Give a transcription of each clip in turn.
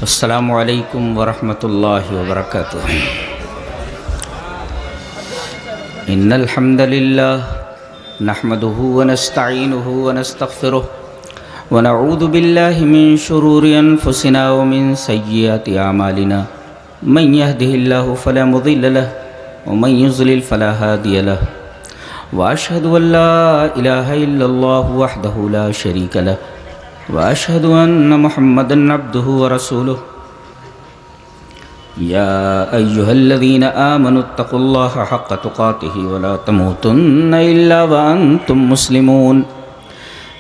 السلام علیکم ورحمۃ اللہ وبرکاتہ۔ ان الحمد للہ نحمده ونستعینه ونستغفره ونعوذ باللہ من شرور انفسنا ومن سیئات اعمالنا من يهده اللہ فلا مضل له ومن يضلل فلا هادی له واشهد ان لا الہ الا اللہ وحدہ لا شریک له واشهد ان محمدا عبده ورسوله يا ايها الذين امنوا اتقوا الله حق تقاته ولا تموتن الا وانتم مسلمون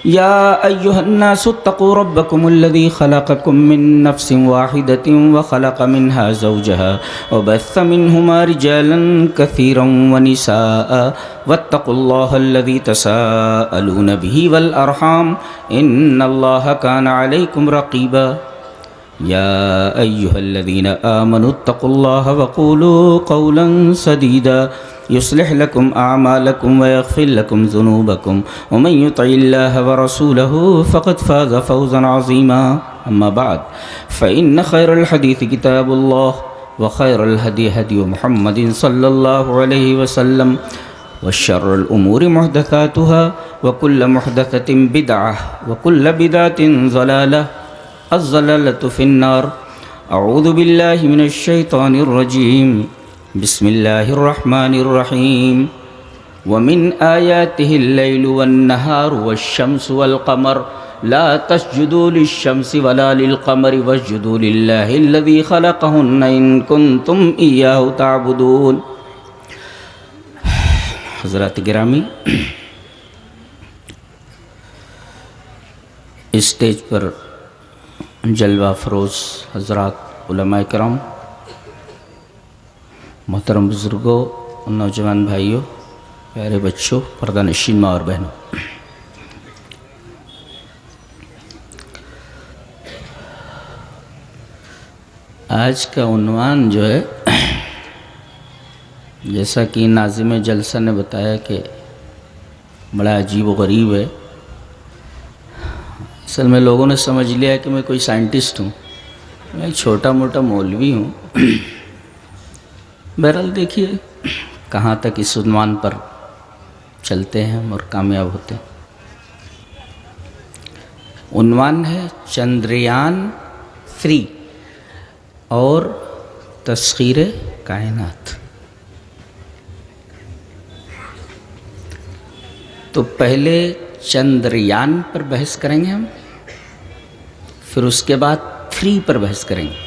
يا ايها الناس اتقوا ربكم الذي خلقكم من نفس واحدة وخلق منها زوجها وبث منهما رجالا كثيرا ونساء واتقوا الله الذي تساءلون به والأرحام إن الله كان عليكم رقيبا يا أيها الذين آمنوا اتقوا الله وقولوا قولا سديدا يصلح لكم أعمالكم ويغفر لكم ذنوبكم ومن يطع الله ورسوله فقد فاز فوزا عظيما أما بعد فإن خير الحديث كتاب الله وخير الهدي هدي محمد صلى الله عليه وسلم وشر الأمور محدثاتها وكل محدثة بدعة وكل بدعة ضلالة الضلالة في النار أعوذ بالله من الشيطان الرجيم بسم الله الرحمن الرحيم ومن آياته الليل والنهار والشمس والقمر لا تسجدوا للشمس ولا للقمر واسجدوا لله الذي خلقهن إن كنتم إياه تعبدون۔ حضرات گرامی، اسٹیج پر جلوہ فروز حضرات، علماء کرام، محترم بزرگوں، نوجوان بھائیوں، پیارے بچوں، پردہ نشین ماں اور بہنوں، آج کا عنوان جو ہے، جیسا کہ ناظم جلسہ نے بتایا کہ بڑا عجیب و غریب ہے۔ اصل میں لوگوں نے سمجھ لیا کہ میں کوئی سائنٹسٹ ہوں، میں ایک چھوٹا موٹا مولوی ہوں۔ بہرحال دیکھیے کہاں تک اس عنوان پر چلتے ہیں اور کامیاب ہوتے ہیں۔ عنوان ہے چندریان 3 اور تسخیر کائنات۔ تو پہلے چندریان پر بحث کریں گے ہم، پھر اس کے بعد 3 پر بحث کریں گے،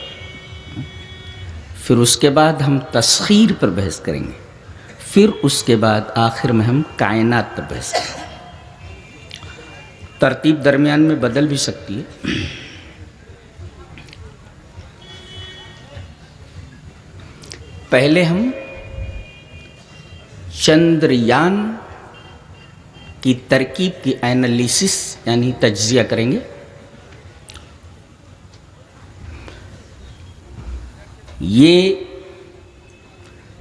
پھر اس کے بعد ہم تسخیر پر بحث کریں گے، پھر اس کے بعد آخر میں ہم کائنات پر بحث کریں گے۔ ترتیب درمیان میں بدل بھی سکتی ہے۔ پہلے ہم چندریان کی ترکیب کی اینالیسس یعنی تجزیہ کریں گے۔ یہ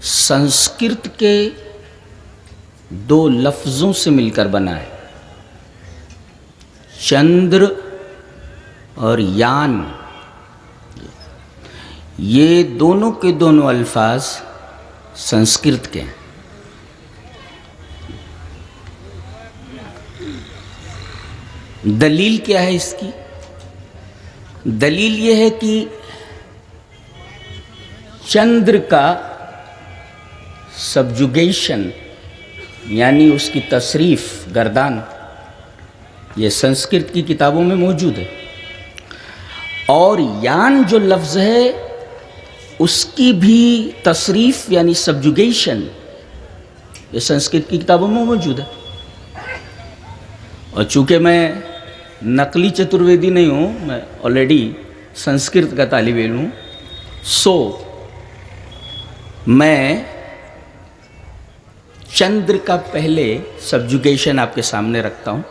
سنسکرت کے 2 لفظوں سے مل کر بنا ہے، چندر اور یان۔ یہ دونوں کے دونوں الفاظ سنسکرت کے ہیں۔ دلیل کیا ہے اس کی؟ دلیل یہ ہے کہ چندر کا سبجوگیشن یعنی اس کی تصریف، گردان، یہ سنسکرت کی کتابوں میں موجود ہے، اور یان جو لفظ ہے اس کی بھی تصریف یعنی سبجوگیشن یہ سنسکرت کی کتابوں میں موجود ہے۔ اور چونکہ میں نقلی چترویدی نہیں ہوں، میں آلریڈی سنسکرت کا طالب علم ہوں، سو میں چندر کا پہلے سبجوگیشن آپ کے سامنے رکھتا ہوں۔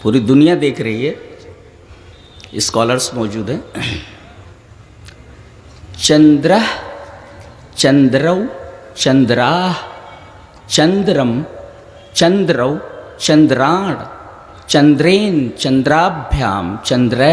پوری دنیا دیکھ رہی ہے، اسکالرس موجود ہیں۔ چندرہ، چندرو، چندراہ، چندرم، چندرو، چندراڑ، چندرین، چندرابھیام، چندرہ،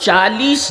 40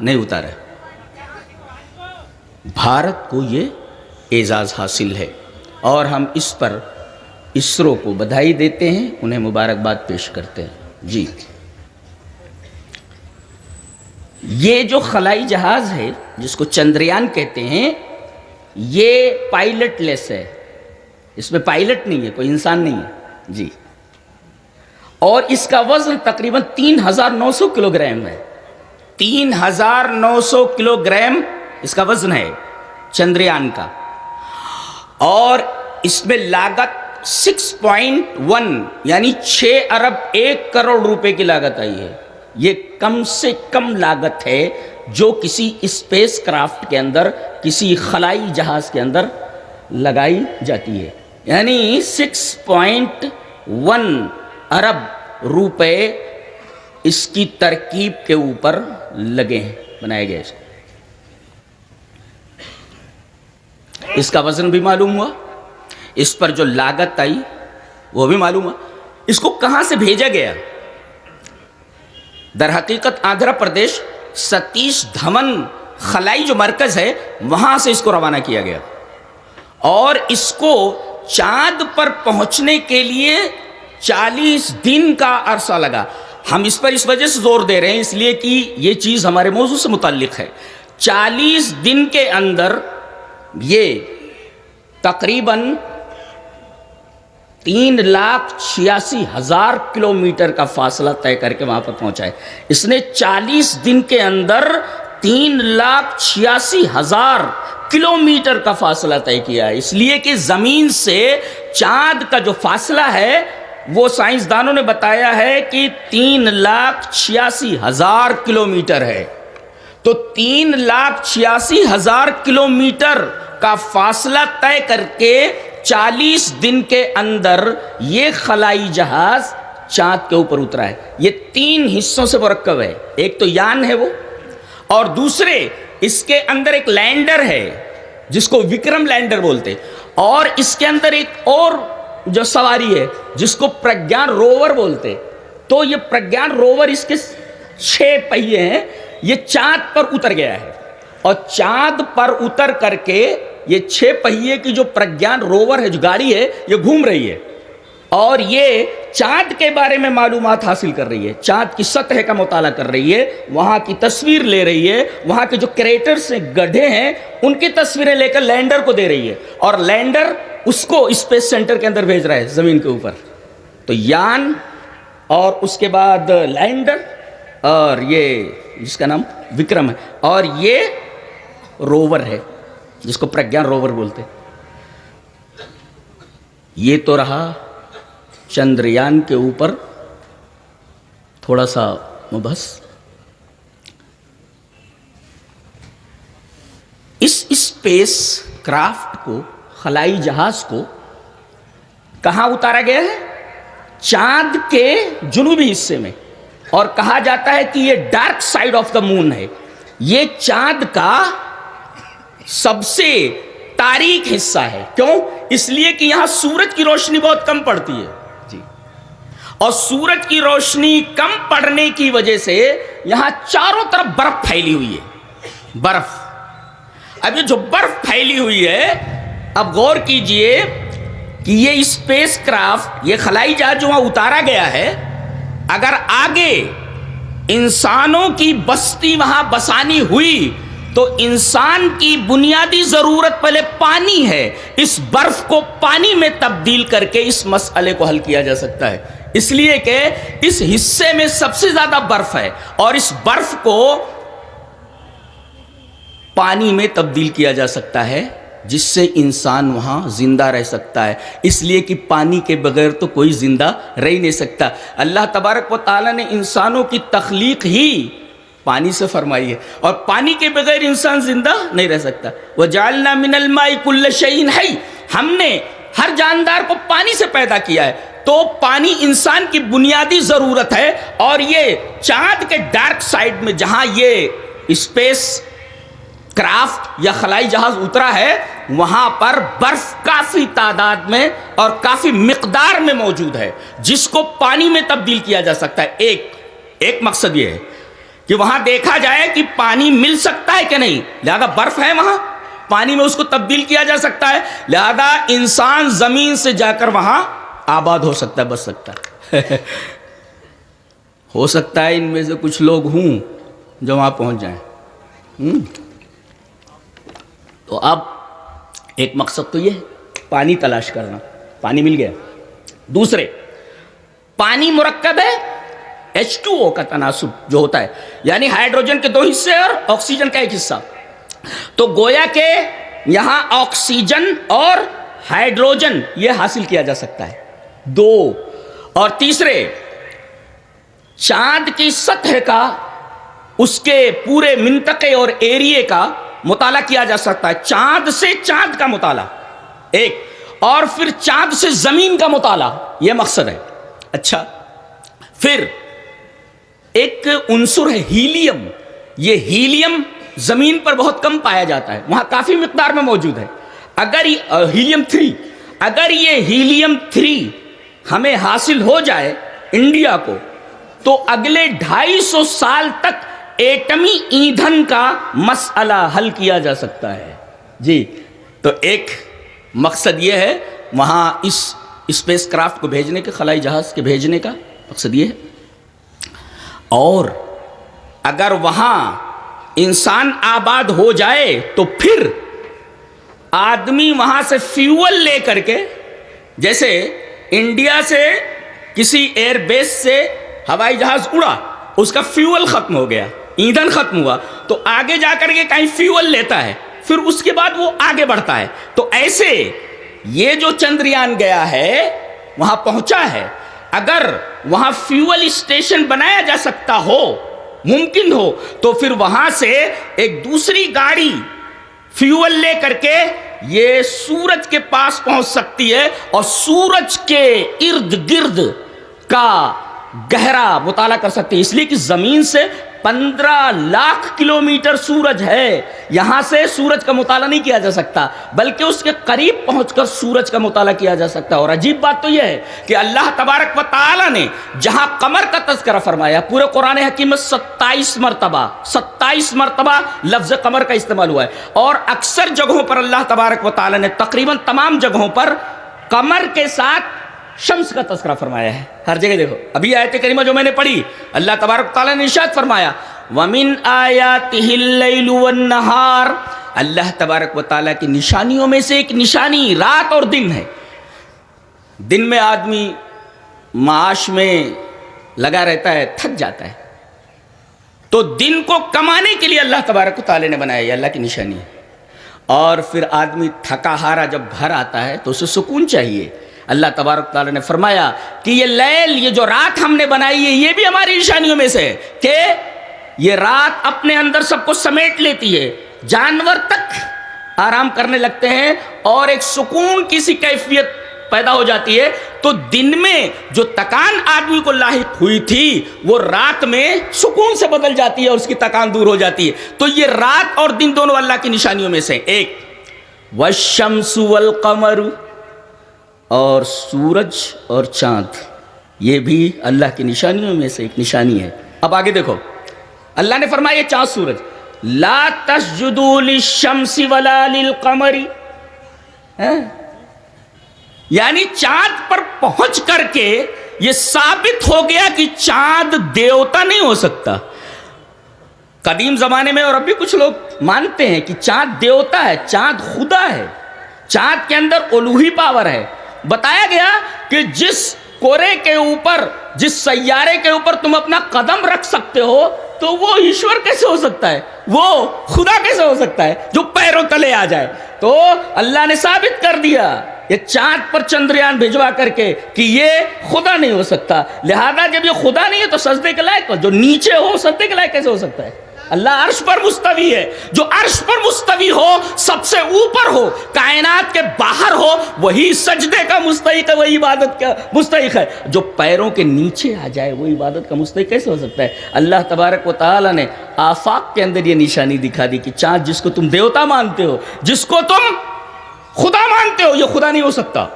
نہیں اتارا ہے. بھارت کو یہ اعزاز حاصل ہے اور ہم اس پر اسرو کو بدھائی دیتے ہیں، انہیں مبارکباد پیش کرتے ہیں. جی یہ جو خلائی جہاز ہے جس کو چندریان کہتے ہیں، یہ پائلٹ لیس ہے، اس میں پائلٹ نہیں ہے، کوئی انسان نہیں ہے. جی اور اس کا وزن تقریباً 3900 کلو گرام ہے. 3900 کلو گرام اس کا وزن ہے چندریان کا. اور اس میں لاگت 6.1 یعنی 6 ارب 1 کروڑ روپے کی لاگت آئی ہے. یہ کم سے کم لاگت ہے جو کسی اسپیس کرافٹ کے اندر، کسی خلائی جہاز کے اندر لگائی جاتی ہے. یعنی 6.1 ارب روپے اس کی ترکیب کے اوپر لگے ہیں، بنائے گئے. اس کا وزن بھی معلوم ہوا، اس پر جو لاگت آئی وہ بھی معلوم ہوا. اس کو کہاں سے بھیجا گیا؟ در حقیقت آندھرا پردیش ستیش دھون خلائی جو مرکز ہے وہاں سے اس کو روانہ کیا گیا. اور اس کو چاند پر پہنچنے کے لیے 40 دن کا عرصہ لگا. ہم اس پر اس وجہ سے زور دے رہے ہیں اس لیے کہ یہ چیز ہمارے موضوع سے متعلق ہے. 40 دن کے اندر یہ تقریباً 3,86,000 کلومیٹر کا فاصلہ طے کر کے وہاں پر پہنچا ہے. اس نے 40 دن کے اندر 3,86,000 کلومیٹر کا فاصلہ طے کیا ہے. اس لیے کہ زمین سے چاند کا جو فاصلہ ہے وہ سائنسدانوں نے بتایا ہے کہ 3,86,000 کلومیٹر ہے. تو 3,86,000 کلومیٹر کا فاصلہ طے کر کے 40 دن کے اندر یہ خلائی جہاز چاند کے اوپر اترا ہے. یہ 3 حصوں سے مرکب ہے. ایک تو یان ہے وہ، اور دوسرے اس کے اندر ایک لینڈر ہے جس کو وکرم لینڈر بولتے، اور اس کے اندر ایک اور جو سواری ہے جس کو پرگیان روور بولتے. تو یہ پرگیان روور اس کے 6 پہیے ہیں. یہ چاند پر اتر گیا ہے اور چاند پر اتر کر کے یہ 6 پہیے کی جو پرگیان روور ہے، جو گاڑی ہے، یہ گھوم رہی ہے اور یہ چاند کے بارے میں معلومات حاصل کر رہی ہے. چاند کی سطح کا مطالعہ کر رہی ہے، وہاں کی تصویر لے رہی ہے، وہاں کے جو کریٹرز ہیں، گڈھے ہیں، ان کی تصویریں لے کر لینڈر کو دے رہی ہے اور لینڈر اس کو اسپیس سینٹر کے اندر بھیج رہا ہے زمین کے اوپر. تو یان اور اس کے بعد لینڈر اور یہ جس کا نام وکرم ہے، اور یہ روور ہے جس کو پرگیان روور بولتے. یہ تو رہا چندریان کے اوپر تھوڑا سا مبحث. اس اسپیس کرافٹ کو، خلائی جہاز کو کہاں اتارا گیا ہے؟ چاند کے جنوبی حصے میں، اور کہا جاتا ہے کہ یہ ڈارک سائیڈ آف دا مون ہے. یہ چاند کا سب سے تاریک حصہ ہے. کیوں؟ اس لیے کہ یہاں سورج کی روشنی بہت کم پڑتی ہے جی، اور سورج کی روشنی کم پڑنے کی وجہ سے یہاں چاروں طرف برف پھیلی ہوئی ہے. برف، اب یہ جو برف پھیلی ہوئی ہے، اب غور کیجئے کہ یہ اسپیس کرافٹ، یہ خلائی جہاز جو وہاں اتارا گیا ہے، اگر آگے انسانوں کی بستی وہاں بسانی ہوئی تو انسان کی بنیادی ضرورت پہلے پانی ہے. اس برف کو پانی میں تبدیل کر کے اس مسئلے کو حل کیا جا سکتا ہے، اس لیے کہ اس حصے میں سب سے زیادہ برف ہے اور اس برف کو پانی میں تبدیل کیا جا سکتا ہے جس سے انسان وہاں زندہ رہ سکتا ہے. اس لیے کہ پانی کے بغیر تو کوئی زندہ رہ ہی نہیں سکتا. اللہ تبارک و تعالیٰ نے انسانوں کی تخلیق ہی پانی سے فرمائی ہے، اور پانی کے بغیر انسان زندہ نہیں رہ سکتا. وَجَعَلْنَا مِنَ الْمَاءِ كُلَّ شَيْءٍ حَيٍّ، ہم نے ہر جاندار کو پانی سے پیدا کیا ہے. تو پانی انسان کی بنیادی ضرورت ہے، اور یہ چاند کے ڈارک سائیڈ میں جہاں یہ اسپیس کرافٹ یا خلائی جہاز اترا ہے، وہاں پر برف کافی تعداد میں اور کافی مقدار میں موجود ہے جس کو پانی میں تبدیل کیا جا سکتا ہے. ایک مقصد یہ ہے کہ وہاں دیکھا جائے کہ پانی مل سکتا ہے کہ نہیں، لہذا برف ہے وہاں، پانی میں اس کو تبدیل کیا جا سکتا ہے، لہذا انسان زمین سے جا کر وہاں آباد ہو سکتا ہے، بچ سکتا ہے ہو سکتا ہے ان میں سے کچھ لوگ ہوں جو وہاں پہنچ جائیں۔ تو اب ایک مقصد تو یہ ہے پانی تلاش کرنا، پانی مل گیا۔ دوسرے، پانی مرکب ہے H2O کا تناسب جو ہوتا ہے، یعنی ہائیڈروجن کے 2 حصے اور آکسیجن کا 1 حصہ، تو گویا کہ یہاں آکسیجن اور ہائیڈروجن یہ حاصل کیا جا سکتا ہے 2۔ اور تیسرے، چاند کی سطح کا، اس کے پورے منطقے اور ایریے کا مطالعہ کیا جا سکتا ہے، چاند سے چاند کا مطالعہ ایک، اور پھر چاند سے زمین کا مطالعہ، یہ مقصد ہے۔ اچھا، پھر ایک عنصر ہے ہیلیم، یہ ہیلیم زمین پر بہت کم پایا جاتا ہے، وہاں کافی مقدار میں موجود ہے۔ اگر ہیلیم 3، اگر یہ ہیلیم 3 ہمیں حاصل ہو جائے انڈیا کو، تو اگلے 250 سال تک ایٹمی ایندھن کا مسئلہ حل کیا جا سکتا ہے جی۔ تو ایک مقصد یہ ہے وہاں اس اسپیس کرافٹ کو بھیجنے کے، خلائی جہاز کے بھیجنے کا مقصد یہ ہے۔ اور اگر وہاں انسان آباد ہو جائے تو پھر آدمی وہاں سے فیول لے کر کے، جیسے انڈیا سے کسی ایئر بیس سے ہوائی جہاز اڑا، اس کا فیول ختم ہو گیا، ایندھن ختم ہوا، تو آگے جا کر کے کہیں فیول لیتا ہے، پھر اس کے بعد وہ آگے بڑھتا ہے۔ تو ایسے یہ جو چندریان گیا ہے وہاں پہنچا ہے، اگر وہاں فیول اسٹیشن بنایا جا سکتا ہو، ممکن ہو، تو پھر وہاں سے ایک دوسری گاڑی فیول لے کر کے یہ سورج کے پاس پہنچ سکتی ہے، اور سورج کے ارد گرد کا گہرا مطالعہ کر سکتی ہے، اس لیے کہ زمین سے 15 لاکھ کلومیٹر سورج ہے، یہاں سے سورج کا مطالعہ نہیں کیا جا سکتا، بلکہ اس کے قریب پہنچ کر سورج کا مطالعہ کیا جا سکتا ہے۔ اور عجیب بات تو یہ ہے کہ اللہ تبارک و تعالی نے جہاں قمر کا تذکرہ فرمایا، پورے قرآن حکیم میں 27 مرتبہ لفظ قمر کا استعمال ہوا ہے، اور اکثر جگہوں پر اللہ تبارک و تعالی نے، تقریباً تمام جگہوں پر قمر کے ساتھ شمس کا تذکرہ فرمایا ہے۔ ہر جگہ دیکھو، ابھی آیت کریمہ جو میں نے پڑھی، اللہ تبارک تعالیٰ نے ارشاد فرمایا وَمِنْ آيَاتِهِ اللَّيْلُ وَالنَّهَارُ، اللہ تبارک و تعالیٰ کی نشانیوں میں سے ایک نشانی رات اور دن ہے۔ دن میں آدمی معاش میں لگا رہتا ہے، تھک جاتا ہے، تو دن کو کمانے کے لیے اللہ تبارک و تعالیٰ نے بنایا، یہ اللہ کی نشانی ہے۔ اور پھر آدمی تھکا ہارا جب گھر آتا ہے تو اسے سکون چاہیے، اللہ تبارک تعالیٰ نے فرمایا کہ یہ لیل، یہ جو رات ہم نے بنائی ہے، یہ بھی ہماری نشانیوں میں سے ہے کہ یہ رات اپنے اندر سب کو سمیٹ لیتی ہے، جانور تک آرام کرنے لگتے ہیں اور ایک سکون کی سی کیفیت پیدا ہو جاتی ہے۔ تو دن میں جو تکان آدمی کو لاحق ہوئی تھی وہ رات میں سکون سے بدل جاتی ہے اور اس کی تکان دور ہو جاتی ہے۔ تو یہ رات اور دن دونوں اللہ کی نشانیوں میں سے ایک، والشمس والقمر، اور سورج اور چاند، یہ بھی اللہ کی نشانیوں میں سے ایک نشانی ہے۔ اب آگے دیکھو، اللہ نے فرمایا یہ چاند سورج، لا تسجدوا للشمس ولا للقمر، یعنی چاند پر پہنچ کر کے یہ ثابت ہو گیا کہ چاند دیوتا نہیں ہو سکتا۔ قدیم زمانے میں اور اب بھی کچھ لوگ مانتے ہیں کہ چاند دیوتا ہے، چاند خدا ہے، چاند کے اندر الوہی پاور ہے۔ بتایا گیا کہ جس کورے کے اوپر، جس سیارے کے اوپر تم اپنا قدم رکھ سکتے ہو، تو وہ ایشور کیسے ہو سکتا ہے، وہ خدا کیسے ہو سکتا ہے جو پیروں تلے آ جائے۔ تو اللہ نے ثابت کر دیا یہ چاند پر چندریان بھیجوا کر کے کہ یہ خدا نہیں ہو سکتا، لہذا جب یہ خدا نہیں ہے تو سجدے کے لائق، جو نیچے ہو سجدے کے لائق کیسے ہو سکتا ہے؟ اللہ عرش پر مستوی ہے، جو عرش پر مستوی ہو، سب سے اوپر ہو، کائنات کے باہر ہو، وہی سجدے کا مستحق ہے، وہی عبادت کا مستحق ہے۔ جو پیروں کے نیچے آ جائے وہ عبادت کا مستحق کیسے ہو سکتا ہے؟ اللہ تبارک و تعالی نے آفاق کے اندر یہ نشانی دکھا دی کہ چاند جس کو تم دیوتا مانتے ہو، جس کو تم خدا مانتے ہو، یہ خدا نہیں ہو سکتا،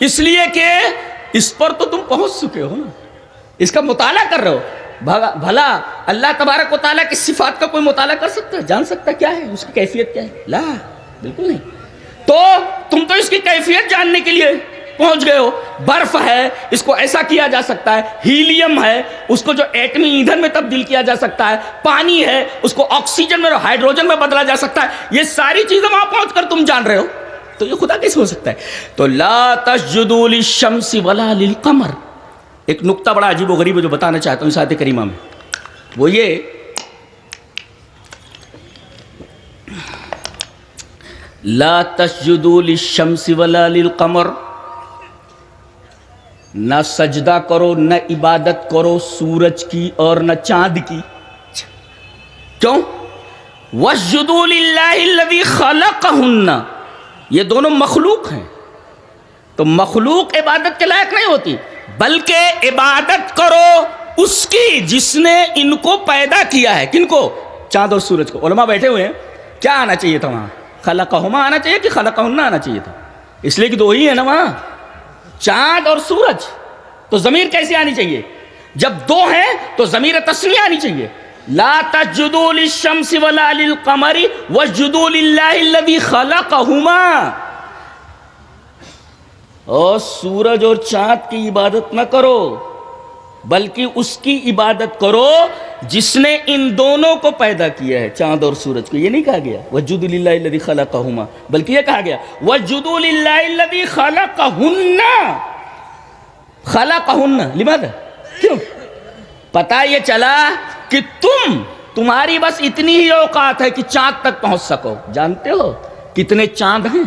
اس لیے کہ اس پر تو تم پہنچ چکے ہو نا، اس کا مطالعہ کر رہے ہو۔ بھلا اللہ تبارک و تعالیٰ کی صفات کا کوئی مطالعہ کر سکتا ہے؟ جان سکتا ہے کیا ہے اس کی کیفیت کیا ہے؟ لا، بالکل نہیں۔ تو تم تو اس کی کیفیت جاننے کے لیے پہنچ گئے ہو۔ برف ہے، اس کو ایسا کیا جا سکتا ہے، ہیلیم ہے، اس کو جو ایٹمی ایندھن میں تبدیل کیا جا سکتا ہے، پانی ہے، اس کو آکسیجن میں اور ہائیڈروجن میں بدلا جا سکتا ہے، یہ ساری چیزیں وہاں پہنچ کر تم جان رہے ہو، تو یہ خدا کیسے ہو سکتا ہے؟ تو لا تسجدوا للشمس ولا للقمر، ایک نقطہ بڑا عجیب و غریب ہے جو بتانا چاہتا ہوں اس آیت کریمہ میں، وہ یہ لا تسجدوا للشمس ولا للقمر، نہ سجدہ کرو، نہ عبادت کرو سورج کی اور نہ چاند کی۔ کیوں؟ وَاسْجُدُوا لِلَّهِ الَّذِي خَلَقَهُنَّ، یہ دونوں مخلوق ہیں، تو مخلوق عبادت کے لائق نہیں ہوتی، بلکہ عبادت کرو اس کی جس نے ان کو پیدا کیا ہے۔ کن کو؟ چاند اور سورج کو۔ علماء بیٹھے ہوئے ہیں، کیا آنا چاہیے تھا وہاں؟ خلقہما آنا چاہیے کہ خلقہن آنا چاہیے تھا؟ اس لیے کہ دو ہی ہے نا وہاں، چاند اور سورج، تو ضمیر کیسی آنی چاہیے؟ جب دو ہیں تو ضمیر تسنیہ آنی چاہیے۔ لا تسجدوا للشمس ولا للقمر واسجدوا للہ الذی خلقہما، اور سورج اور چاند کی عبادت نہ کرو بلکہ اس کی عبادت کرو جس نے ان دونوں کو پیدا کیا ہے، چاند اور سورج کو۔ یہ نہیں کہا گیا واسجدوا للہ الذی خلقہما، بلکہ یہ کہا گیا واسجدوا للہ الذی خلقہن۔ خلقہن لماذا؟ کیوں؟ پتہ یہ چلا کہ تمہاری بس اتنی ہی اوقات ہے کہ چاند تک پہنچ سکو۔ جانتے ہو کتنے چاند ہیں،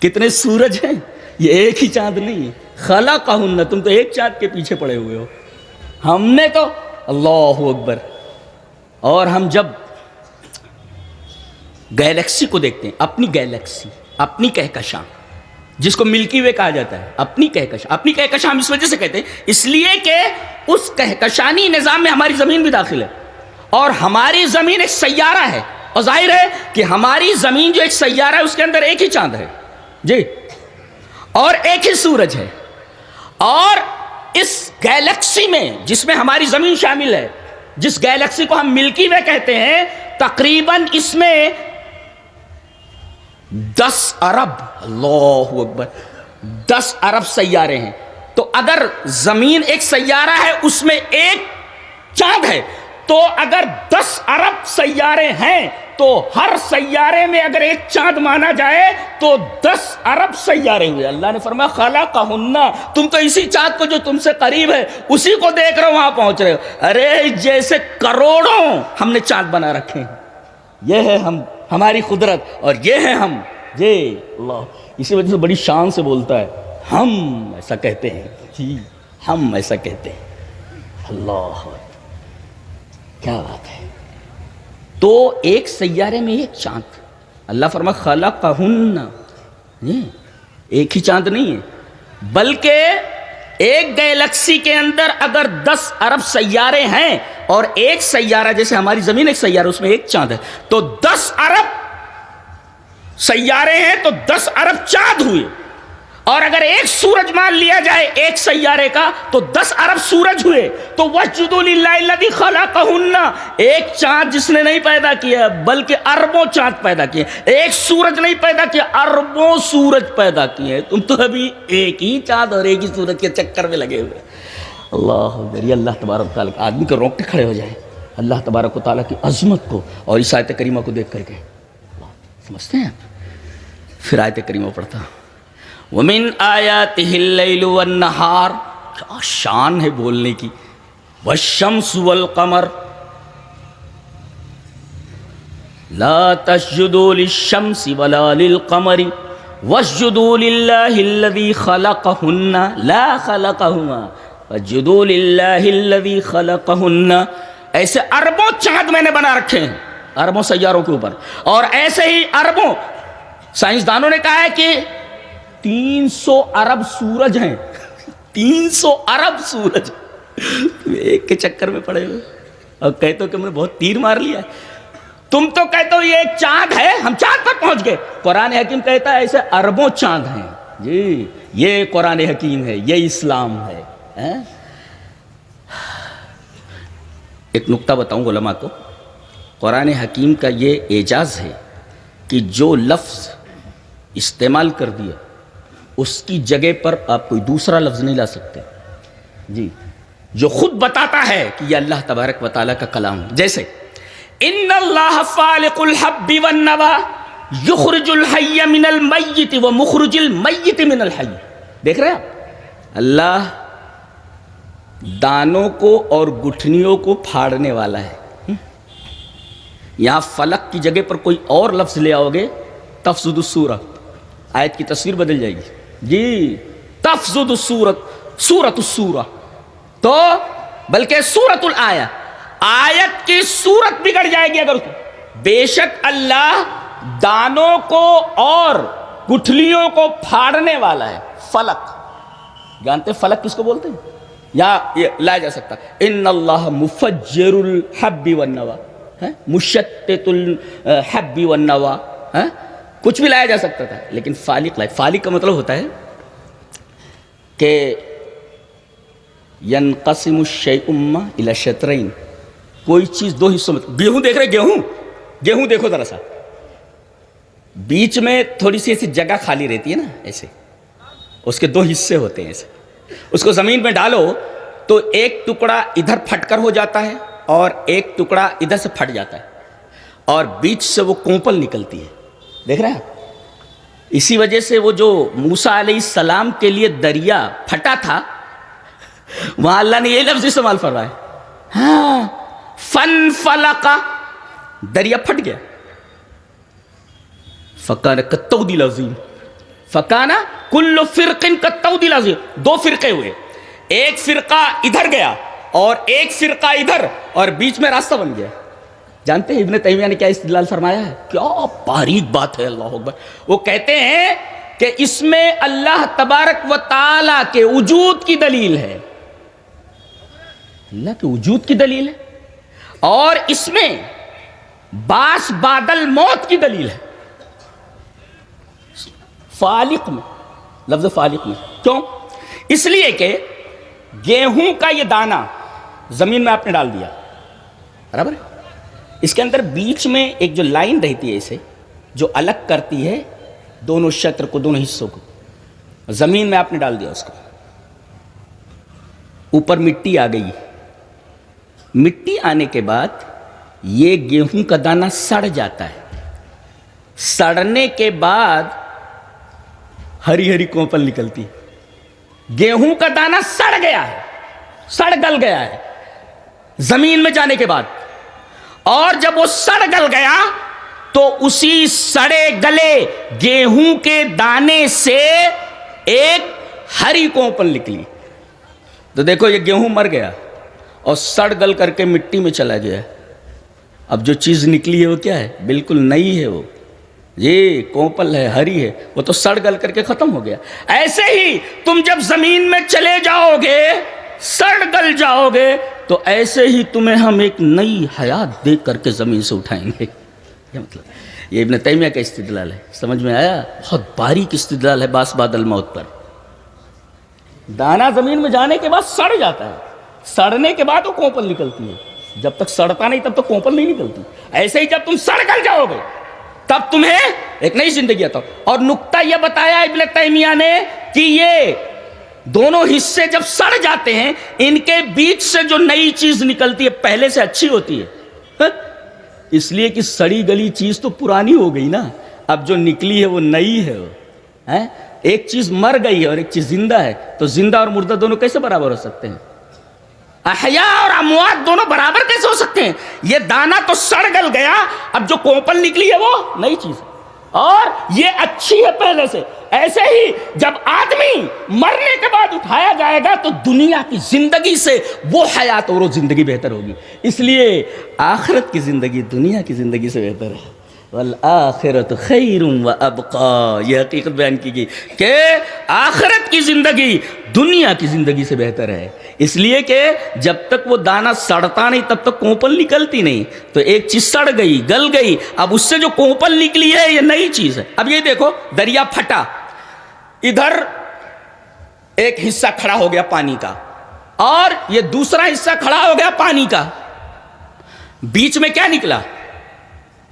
کتنے سورج ہیں؟ یہ ایک ہی چاند نہیں ہے۔ خلقہن، تم تو ایک چاند کے پیچھے پڑے ہوئے ہو، ہم نے تو اللہ اکبر۔ اور ہم جب گیلیکسی کو دیکھتے ہیں، اپنی گیلیکسی، اپنی کہکشاں جس کو ملکی وے کہا جاتا ہے، اپنی کہکشاں ہم اس وجہ سے کہتے ہیں اس لیے کہ اس کہکشانی نظام میں ہماری زمین بھی داخل ہے، اور ہماری زمین ایک سیارہ ہے، اور ظاہر ہے کہ ہماری زمین جو ایک سیارہ ہے اس کے اندر ایک ہی چاند ہے جی، اور ایک ہی سورج ہے، اور اس گیلیکسی میں جس میں ہماری زمین شامل ہے، جس گیلیکسی کو ہم ملکی وے کہتے ہیں، تقریباً اس میں 10 ارب، اللہ اکبر، 10 ارب سیارے ہیں۔ تو اگر زمین ایک سیارہ ہے، اس میں ایک چاند ہے، تو اگر 10 ارب سیارے ہیں تو ہر سیارے میں اگر ایک چاند مانا جائے تو 10 ارب سیارے ہوئے۔ اللہ نے فرمایا خلقہن، تم تو اسی چاند کو جو تم سے قریب ہے اسی کو دیکھ رہے ہو، وہاں پہنچ رہے ہو۔ ارے جیسے کروڑوں ہم نے چاند بنا رکھے ہیں، یہ ہے ہماری قدرت، اور یہ ہے ہم جی اللہ۔ اسی وجہ سے بڑی شان سے بولتا ہے، ہم ایسا کہتے ہیں جی، ہم ایسا کہتے ہیں، اللہ کیا بات ہے۔ تو ایک سیارے میں ایک چاند، اللہ فرمایا خلقہن، ایک ہی چاند نہیں ہے، بلکہ ایک گیلیکسی کے اندر اگر 10 ارب سیارے ہیں اور ایک سیارہ جیسے ہماری زمین ایک سیارہ، اس میں ایک چاند ہے، تو 10 ارب سیارے ہیں تو 10 ارب چاند ہوئے، اور اگر ایک سورج مان لیا جائے ایک سیارے کا تو 10 ارب سورج ہوئے۔ تو واسجدوا للہ الذی خلقہن، ایک چاند جس نے نہیں پیدا کیا بلکہ اربوں چاند پیدا کیے، ایک سورج نہیں پیدا کیا، اربوں سورج پیدا کیے۔ تم تو ابھی ایک ہی چاند اور ایک ہی سورج کے چکر میں لگے ہوئے۔ اللہ اکبر، یہ اللہ تبارک و تعالیٰ، آدمی کے رونگٹے کھڑے ہو جائیں اللہ تبارک و تعالیٰ کی عظمت کو اور اس آیت کریمہ کو دیکھ کر کے۔ سمجھتے ہیں؟ پھر آیت کریمہ پڑھتا، وَمِنْ آيَاتِهِ اللَّيْلُ وَالنَّهَارُ، کیا شان ہے بولنے کی، وَالشَّمْسُ وَالْقَمَرُ لَا تَسْجُدُوا لِلشَّمْسِ وَلَا لِلْقَمَرِ وَاسْجُدُوا لِلَّهِ الَّذِي خَلَقَهُنَّ لَا خَلَقَهُمَا وَاسْجُدُوا لِلَّهِ الَّذِي خَلَقَهُنَّ۔ ایسے اربوں چاند میں نے بنا رکھے ہیں اربوں سیاروں کے اوپر، اور ایسے ہی اربوں، سائنسدانوں نے کہا ہے کہ 300 ارب سورج ہیں، 300 ارب سورج، ایک کے چکر میں پڑے ہوئے، اور کہتے ہو کہ ہم نے بہت تیر مار لیا ہے۔ تم تو کہتے ہو یہ ایک چاند ہے، ہم چاند تک پہنچ گئے، قرآن حکیم کہتا ہے ایسے اربوں چاند ہیں جی، یہ قرآن حکیم ہے، یہ اسلام ہے۔ ایک نقطہ بتاؤں علماء کو، قرآن حکیم کا یہ اعجاز ہے کہ جو لفظ استعمال کر دیا اس کی جگہ پر آپ کوئی دوسرا لفظ نہیں لا سکتے، جی، جو خود بتاتا ہے کہ یہ اللہ تبارک و تعالیٰ کا کلام ہے. جیسے ان اللہ فالق الحب والنوى یخرج الحی من المیت ومخرج المیت من الحی. دیکھ رہے ہیں اللہ دانوں کو اور گٹھنیوں کو پھاڑنے والا ہے. یہاں فلق کی جگہ پر کوئی اور لفظ لے آؤ گے تفسد السورہ، آیت کی تصویر بدل جائے گی. جی، تفسد السورۃ، سورۃ السورہ، تو بلکہ سورۃ الآیہ، آیت کی صورت بگڑ جائے گی اگر. بے شک اللہ دانوں کو اور گٹھلیوں کو پھاڑنے والا ہے. فلق جانتے ہیں فلق کس کو بولتے ہیں؟ یا یہ لایا جا سکتا ان اللہ مفجر الحب والنوى، مشتت الحب والنوى، کچھ بھی لایا جا سکتا تھا، لیکن فالق لائے. فالق کا مطلب ہوتا ہے کہ ینقسم الشیء الی شطرین، کوئی چیز دو حصوں میں. گیہوں دیکھ رہے، گیہوں دیکھو ذرا سا، بیچ میں تھوڑی سی ایسی جگہ خالی رہتی ہے نا، ایسے اس کے دو حصے ہوتے ہیں. ایسے اس کو زمین میں ڈالو تو ایک ٹکڑا ادھر پھٹ کر ہو جاتا ہے اور ایک ٹکڑا ادھر سے پھٹ جاتا ہے اور بیچ سے وہ کونپل نکلتی ہے. دیکھ رہے ہیں؟ اسی وجہ سے وہ جو موسیٰ علیہ السلام کے لیے دریا پھٹا تھا، وہاں اللہ نے یہ لفظ استعمال فرمایا، ہاں فن فلقا، دریا پھٹ گیا. فکان کالطود العظیم، فکان کل فرق کالطود العظیم. دو فرقے ہوئے، ایک فرقہ ادھر گیا اور ایک فرقہ ادھر، اور بیچ میں راستہ بن گیا. جانتے ہیں ابن تیمیہ نے کیا استدلال فرمایا ہے؟ کیا باریک بات ہے، اللہ اکبر. وہ کہتے ہیں کہ اس میں اللہ تبارک و تعالی کے وجود کی دلیل ہے، اللہ کے وجود کی دلیل ہے، اور اس میں باس بادل موت کی دلیل ہے. فالق میں، لفظ فالق میں کیوں؟ اس لیے کہ گیہوں کا یہ دانہ زمین میں آپ نے ڈال دیا، برابر ہے، اس کے اندر بیچ میں ایک جو لائن رہتی ہے اسے جو الگ کرتی ہے دونوں شطر کو، دونوں حصوں کو، زمین میں آپ نے ڈال دیا اس کو. اوپر مٹی آ گئی، مٹی آنے کے بعد یہ گیہوں کا دانہ سڑ جاتا ہے. سڑنے کے بعد ہری ہری کونپل نکلتی. گیہوں کا دانہ سڑ گیا ہے، سڑ گل گیا ہے زمین میں جانے کے بعد، اور جب وہ سڑ گل گیا تو اسی سڑے گلے گیہوں کے دانے سے ایک ہری کونپل نکلی. تو دیکھو یہ گیہوں مر گیا اور سڑ گل کر کے مٹی میں چلا گیا. اب جو چیز نکلی ہے وہ کیا ہے؟ بالکل نئی ہے، وہ یہ کونپل ہے، ہری ہے، وہ تو سڑ گل کر کے ختم ہو گیا. ایسے ہی تم جب زمین میں چلے جاؤ گے، سڑ گل جاؤ گے، تو ایسے ہی تمہیں ہم ایک نئی حیات دے کر کے زمین سے اٹھائیں گے. یہ مطلب یہ ابن تیمیہ کا استدلال ہے. سمجھ میں آیا؟ بہت باریک استدلال ہے باس بادل موت پر. دانا زمین میں جانے کے بعد سڑ جاتا ہے، سڑنے کے بعد وہ کونپل نکلتی ہے. جب تک سڑتا نہیں تب تک کونپل نہیں نکلتی. ایسے ہی جب تم سڑ گل جاؤ گے تب تمہیں ایک نئی زندگی آتا. اور نقطہ یہ بتایا ابن تیمیہ نے کہ یہ دونوں حصے جب سڑ جاتے ہیں، ان کے بیچ سے جو نئی چیز نکلتی ہے پہلے سے اچھی ہوتی ہے، اس لیے کہ سڑی گلی چیز تو پرانی ہو گئی نا، اب جو نکلی ہے وہ نئی ہے. وہ ایک چیز مر گئی ہے اور ایک چیز زندہ ہے، تو زندہ اور مردہ دونوں کیسے برابر ہو سکتے ہیں؟ احیاء اور اموات دونوں برابر کیسے ہو سکتے ہیں؟ یہ دانا تو سڑ گل گیا، اب جو کونپل نکلی ہے وہ نئی چیز ہے اور یہ اچھی ہے پہلے سے. ایسے ہی جب آدمی مرنے کے بعد اٹھایا جائے گا تو دنیا کی زندگی سے وہ حیات اور وہ زندگی بہتر ہوگی. اس لیے آخرت کی زندگی دنیا کی زندگی سے بہتر ہے. والآخرت خیر و ابقا، یہ حقیقت بیان کی گئی کہ آخرت کی زندگی دنیا کی زندگی سے بہتر ہے. اس لیے کہ جب تک وہ دانہ سڑتا نہیں تب تک کونپل نکلتی نہیں. تو ایک چیز سڑ گئی، گل گئی، اب اس سے جو کونپل نکلی ہے یہ نئی چیز ہے. اب یہ دیکھو دریا پھٹا، ادھر ایک حصہ کھڑا ہو گیا پانی کا اور یہ دوسرا حصہ کھڑا ہو گیا پانی کا. بیچ میں کیا نکلا؟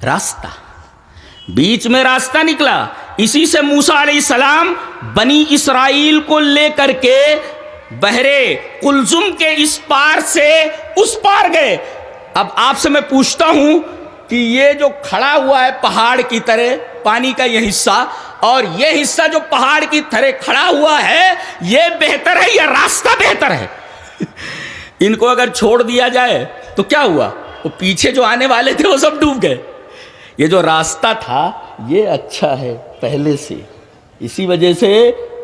راستہ، بیچ میں راستہ نکلا. اسی سے موسیٰ علیہ السلام بنی اسرائیل کو لے کر کے بحرے قلزم کے اس پار سے اس پار گئے. اب آپ سے میں پوچھتا ہوں کہ یہ جو کھڑا ہوا ہے پہاڑ کی طرح پانی کا یہ حصہ، اور یہ حصہ جو پہاڑ کی طرح کھڑا ہوا ہے، یہ بہتر ہے یا راستہ بہتر ہے؟ ان کو اگر چھوڑ دیا جائے تو کیا ہوا؟ وہ پیچھے جو آنے والے تھے وہ سب ڈوب گئے. یہ جو راستہ تھا یہ اچھا ہے پہلے سے. اسی وجہ سے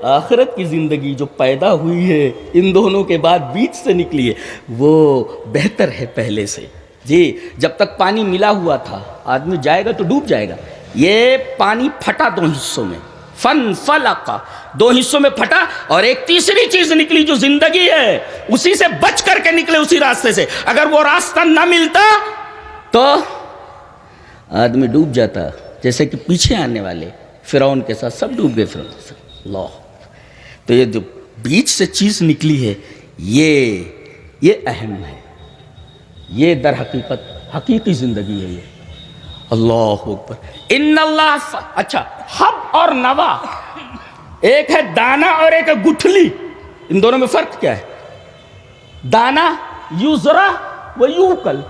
آخرت کی زندگی جو پیدا ہوئی ہے ان دونوں کے بعد بیچ سے نکلی ہے، وہ بہتر ہے پہلے سے. جی جب تک پانی ملا ہوا تھا آدمی جائے گا تو ڈوب جائے گا. یہ پانی پھٹا دو حصوں میں، فنفلقا، دو حصوں میں پھٹا، اور ایک تیسری چیز نکلی جو زندگی ہے، اسی سے بچ کر کے نکلے، اسی راستے سے. اگر وہ راستہ نہ ملتا تو آدمی ڈوب جاتا، جیسے کہ پیچھے آنے والے فرعون کے ساتھ سب ڈوب گئے. فرعون کے ساتھ اللہ. تو یہ جو بیچ سے چیز نکلی ہے یہ اہم ہے، یہ در حقیقت حقیقی زندگی ہے. یہ اللہ اکبر. ان اللہ اچھا حب اور نوا، ایک ہے دانا اور ایک ہے گٹھلی. ان دونوں میں فرق کیا ہے؟ دانا یوزرا و یوکل،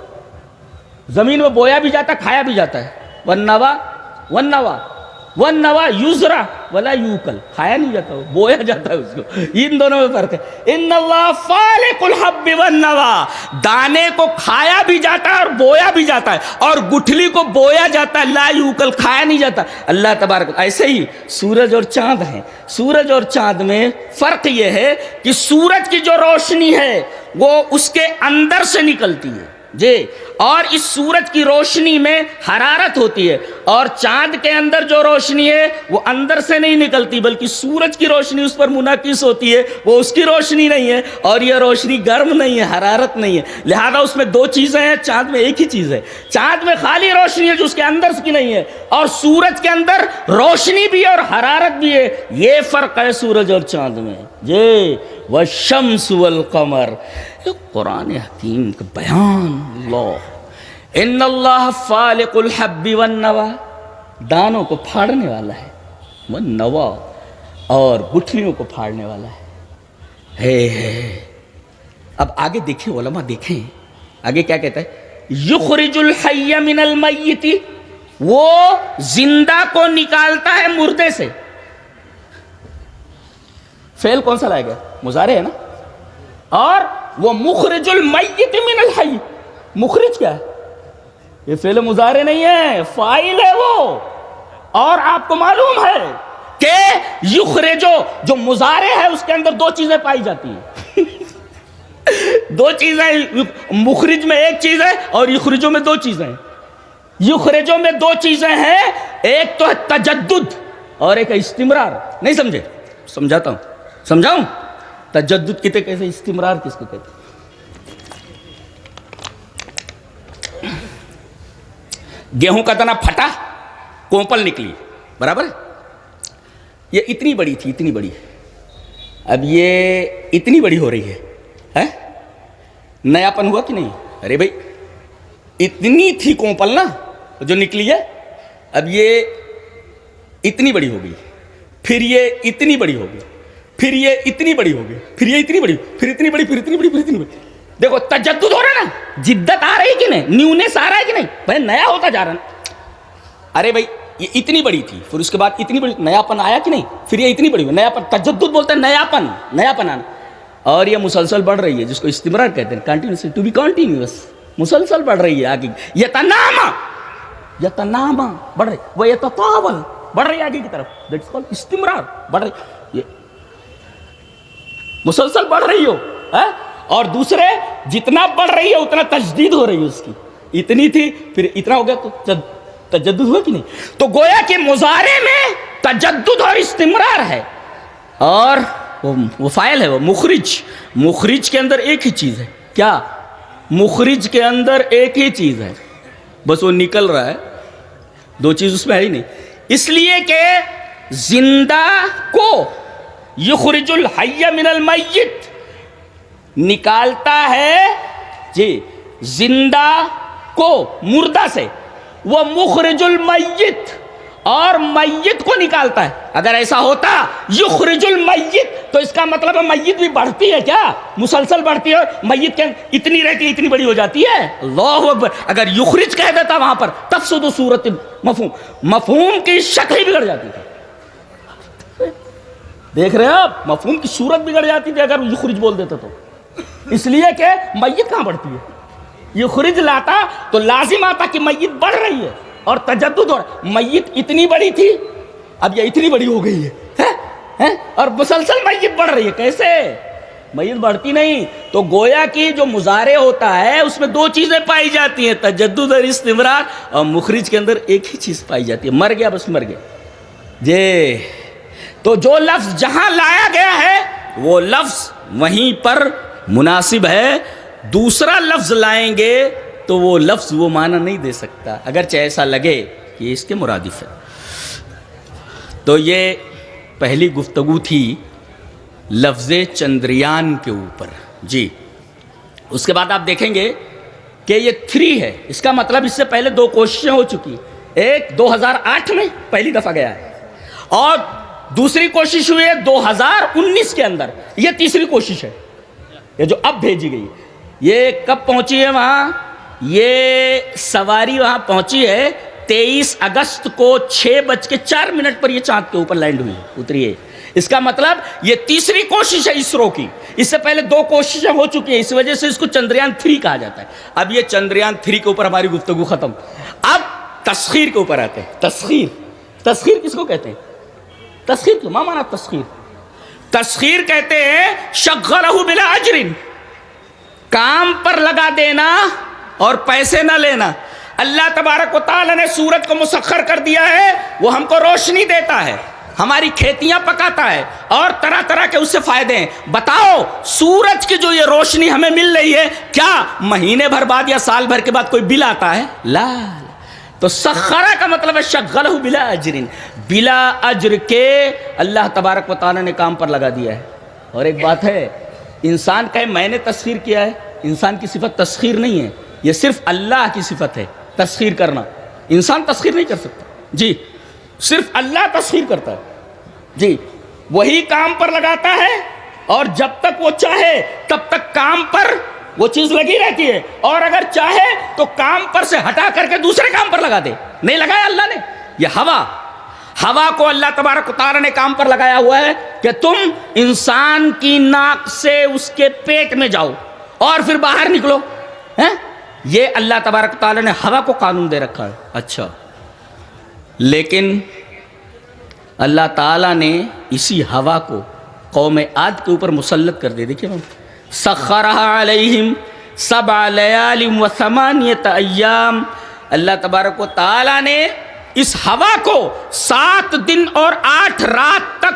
زمین میں بویا بھی جاتا ہے کھایا بھی جاتا ہے. والنوا یوزرا ولا یوکل، کھایا نہیں جاتا بویا جاتا ہے اس کو. ان دونوں میں فرق ہے. ان اللہ فالق الحب والنوا، دانے کو کھایا بھی جاتا ہے اور بویا بھی جاتا ہے، اور گٹھلی کو بویا جاتا ہے، لا یوکل کھایا نہیں جاتا. اللہ تبارک. ایسے ہی سورج اور چاند ہیں. سورج اور چاند میں فرق یہ ہے کہ سورج کی جو روشنی ہے وہ اس کے اندر سے نکلتی ہے جی، اور اس سورج کی روشنی میں حرارت ہوتی ہے، اور چاند کے اندر جو روشنی ہے وہ اندر سے نہیں نکلتی بلکہ سورج کی روشنی اس پر منعکس ہوتی ہے، وہ اس کی روشنی نہیں ہے، اور یہ روشنی گرم نہیں ہے، حرارت نہیں ہے. لہذا اس میں دو چیزیں ہیں، چاند میں ایک ہی چیز ہے. چاند میں خالی روشنی ہے جو اس کے اندر کی نہیں ہے، اور سورج کے اندر روشنی بھی ہے اور حرارت بھی ہے. یہ فرق ہے سورج اور چاند میں جی. والشمس والقمر، قرآن حکیم کا بیان. اللہ ان اللہ فالق الحب والنوا، دانوں کو پھاڑنے والا ہے، والنوا، اور گٹھلیوں کو پھاڑنے والا ہے. اب آگے دیکھیں علماء، دیکھیں آگے کیا کہتا ہے. یخرج الحی من المیت، وہ زندہ کو نکالتا ہے مردے سے. فعل کون سا لائے گا؟ مضارع ہے نا. اور وہ مخرج المیت من الحی، مخرج کیا ہے؟ یہ فعل مضارع نہیں ہے، فاعل ہے وہ. اور آپ کو معلوم ہے کہ یخرجو جو مضارع ہے اس کے اندر دو چیزیں پائی جاتی ہیں. دو چیزیں، مخرج میں ایک چیز ہے اور یخرجو میں دو چیزیں ہیں. یخرجو میں دو چیزیں ہیں، ایک تو ہے تجدد اور ایک ہے استمرار. نہیں سمجھے؟ سمجھاتا ہوں، سمجھاؤں. تجدد کہتے کیسے، استمرار کس کو کہتے؟ گیہوں کا دنا پھٹا، کوپل نکلی، برابر ہے. یہ اتنی بڑی تھی، اتنی بڑی. اب یہ اتنی بڑی ہو رہی ہے، نیا پن ہوا کہ نہیں؟ ارے بھائی اتنی تھی کوپل نا جو نکلی ہے، اب یہ اتنی بڑی ہو گئی، پھر یہ اتنی بڑی ہو گئی، پھر یہ اتنی بڑی ہو گئی، پھر یہ اتنی بڑی، پھر اتنی بڑی، پھر اتنی بڑی، پھر اتنی بڑی. دیکھو تجدد ہو رہا ہے نا، جدت آ رہی کہ نہیں، نیونیس آ رہا ہے کہ نہیں، بھائی نیا ہوتا جا رہا ہے. ارے بھائی یہ اتنی بڑی تھی، پھر اس کے بعد اتنی بڑی، نیا پن آیا کہ نہیں، پھر یہ اتنی بڑی ہوئی، نیا پن. تجدد بولتے ہیں نیا پن، نیا پن آنا. اور یہ مسلسل بڑھ رہی ہے، جس کو استمرار کہتے ہیں، کنٹینیوسلی، ٹو بی کنٹینیوس، مسلسل بڑھ رہی ہے آگے. یتنامہ بڑھ رہی، وہ یتطاول بڑھ رہی ہے آگے کی طرف، دیٹس کالڈ استمرار، بڑھ رہی، یہ مسلسل بڑھ رہی ہو. اور دوسرے جتنا بڑھ رہی ہے اتنا تجدید ہو رہی ہے اس کی. اتنی تھی پھر اتنا ہو گیا تو تجدد ہوا کہ نہیں. تو گویا کہ مضارع میں تجدد اور استمرار ہے، اور وہ فاعل ہے، وہ مخرج. مخرج کے اندر ایک ہی چیز ہے. کیا؟ مخرج کے اندر ایک ہی چیز ہے، بس وہ نکل رہا ہے، دو چیز اس میں ہے ہی نہیں. اس لیے کہ زندہ کو یخرج الحی من المیت، نکالتا ہے جی زندہ کو مردہ سے، وہ مخرج المیت، اور میت کو نکالتا ہے۔ اگر ایسا ہوتا یخرج المیت تو اس کا مطلب ہے میت بھی بڑھتی ہے کیا؟ مسلسل بڑھتی ہے، میت کے اتنی رہتی ہے اتنی بڑی ہو جاتی ہے؟ اللہ اکبر! اگر یخرج کہہ دیتا وہاں پر تفسد صورت مفہوم کی شکل ہی بگڑ جاتی تھی۔ دیکھ رہے ہیں آپ، مفہوم کی صورت بگڑ جاتی تھی اگر یخرج بول دیتا تو، اس لیے کہ میت کہاں بڑھتی ہے؟ یخرج لاتا تو لازم آتا کہ میت بڑھ رہی ہے، اور تجدد، اور میت اتنی بڑی تھی اب یہ اتنی بڑی ہو گئی ہے، اور مسلسل میت بڑھ رہی ہے۔ کیسے؟ میت بڑھتی نہیں۔ تو گویا کہ جو مضارع ہوتا ہے اس میں دو چیزیں پائی جاتی ہیں، تجدد اور استمرار، اور مخرج کے اندر ایک ہی چیز پائی جاتی ہے، مر گیا بس مر گیا جی۔ تو جو لفظ جہاں لایا گیا ہے وہ لفظ وہیں پر مناسب ہے، دوسرا لفظ لائیں گے تو وہ لفظ وہ معنی نہیں دے سکتا، اگرچہ ایسا لگے کہ اس کے مرادف ہے۔ تو یہ پہلی گفتگو تھی لفظ چندریان کے اوپر جی۔ اس کے بعد آپ دیکھیں گے کہ یہ 3 ہے، اس کا مطلب اس سے پہلے 2 کوششیں ہو چکی، ایک 2008 میں پہلی دفعہ گیا ہے، اور دوسری کوشش ہوئی ہے 2019 کے اندر، یہ تیسری کوشش ہے، یہ جو اب بھیجی گئی۔ یہ کب پہنچی ہے وہاں؟ یہ سواری وہاں پہنچی ہے 23 اگست کو 6:04 پر یہ چاند کے اوپر لینڈ ہوئی، اتری ہے۔ اس کا مطلب یہ تیسری کوشش ہے اسرو کی، اس سے پہلے 2 کوششیں ہو چکی ہیں، اس وجہ سے اس کو چندریان 3 کہا جاتا ہے۔ اب یہ چندریان 3 کے اوپر ہماری گفتگو ختم۔ اب تسخیر کے اوپر آتے ہیں۔ تسخیر کس کو کہتے ہیں؟ تسخیر کیوں؟ مانا تسخیر کہتے ہیں شغلہ بلا اجر، کام پر لگا دینا اور پیسے نہ لینا۔ اللہ تبارک و تعالی نے سورج کو مسخر کر دیا ہے، وہ ہم کو روشنی دیتا ہے، ہماری کھیتیاں پکاتا ہے، اور طرح طرح کے اس سے فائدے ہیں۔ بتاؤ سورج کی جو یہ روشنی ہمیں مل رہی ہے، کیا مہینے بھر بعد یا سال بھر کے بعد کوئی بل آتا ہے؟ لا۔ تو سخرہ کا مطلب ہے شغلہ بلا اجر، بلا اجر کے اللہ تبارک و تعالی نے کام پر لگا دیا ہے۔ اور ایک بات ہے، انسان کہے میں نے تسخیر کیا ہے، انسان کی صفت تسخیر نہیں ہے، یہ صرف اللہ کی صفت ہے تسخیر کرنا، انسان تسخیر نہیں کر سکتا جی، صرف اللہ تسخیر کرتا ہے جی، وہی کام پر لگاتا ہے، اور جب تک وہ چاہے تب تک کام پر وہ چیز لگی رہتی ہے، اور اگر چاہے تو کام پر سے ہٹا کر کے دوسرے کام پر لگا دے۔ نہیں لگایا اللہ نے؟ یہ ہوا کو اللہ تبارک و تعالی نے کام پر لگایا ہوا ہے کہ تم انسان کی ناک سے اس کے پیٹ میں جاؤ اور پھر باہر نکلو، یہ اللہ تبارک و تعالی نے ہوا کو قانون دے رکھا ہے۔ اچھا، لیکن اللہ تعالی نے اسی ہوا کو قوم عاد کے اوپر مسلط کر دے۔ دیکھیں سخرها علیہم 7 لیال و 8 ایام، اللہ تبارک و تعالی نے اس ہوا کو 7 دن اور 8 رات تک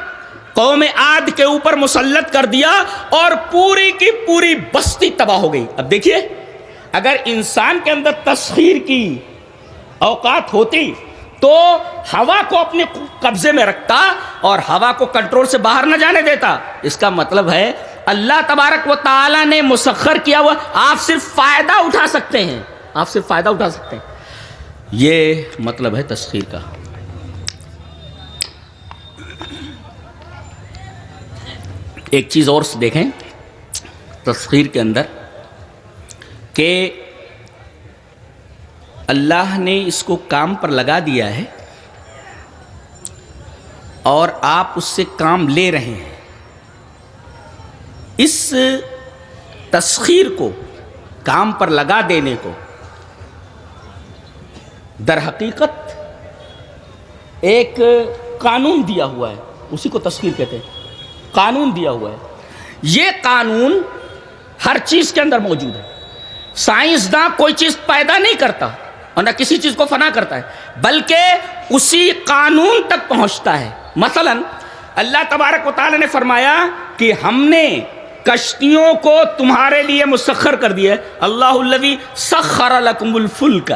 قوم عاد کے اوپر مسلط کر دیا، اور پوری کی پوری بستی تباہ ہو گئی۔ اب دیکھیے، اگر انسان کے اندر تسخیر کی اوقات ہوتی تو ہوا کو اپنے قبضے میں رکھتا اور ہوا کو کنٹرول سے باہر نہ جانے دیتا۔ اس کا مطلب ہے اللہ تبارک و تعالی نے مسخر کیا ہوا، آپ صرف فائدہ اٹھا سکتے ہیں، آپ صرف فائدہ اٹھا سکتے ہیں، یہ مطلب ہے تسخیر کا۔ ایک چیز اور دیکھیں تسخیر کے اندر کہ اللہ نے اس کو کام پر لگا دیا ہے اور آپ اس سے کام لے رہے ہیں۔ اس تسخیر کو، کام پر لگا دینے کو، در حقیقت ایک قانون دیا ہوا ہے، اسی کو تسخیر کہتے ہیں، قانون دیا ہوا ہے۔ یہ قانون ہر چیز کے اندر موجود ہے۔ سائنسداں کوئی چیز پیدا نہیں کرتا اور نہ کسی چیز کو فنا کرتا ہے، بلکہ اسی قانون تک پہنچتا ہے۔ مثلا اللہ تبارک و تعالی نے فرمایا کہ ہم نے کشتیوں کو تمہارے لیے مسخر کر دیا ہے۔ اللہ الذی سخر لکم الفلک،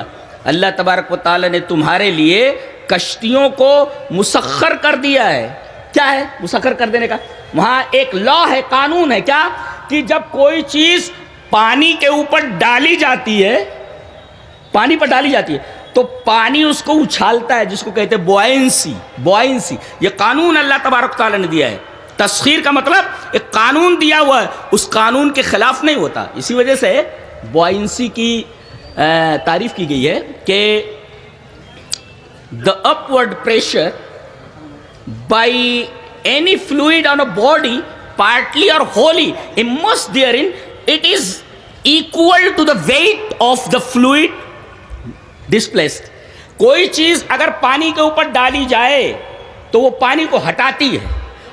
اللہ تبارک و تعالی نے تمہارے لیے کشتیوں کو مسخر کر دیا ہے۔ کیا ہے مسخر کر دینے کا؟ وہاں ایک لا ہے، قانون ہے، کیا کہ جب کوئی چیز پانی کے اوپر ڈالی جاتی ہے پانی پر ڈالی جاتی ہے تو پانی اس کو اچھالتا ہے، جس کو کہتے ہیں بوائنسی. یہ قانون اللہ تبارک تعالیٰ نے دیا ہے. تسخیر کا مطلب ایک قانون دیا ہوا ہے، اس قانون کے خلاف نہیں ہوتا. اسی وجہ سے بوائنسی کی تعریف کی گئی ہے کہ the upward pressure by any fluid on a body, partly or wholly, immersed therein, it is equal to the weight of the fluid displaced. کوئی چیز اگر پانی کے اوپر ڈالی جائے تو وہ پانی کو ہٹاتی ہے،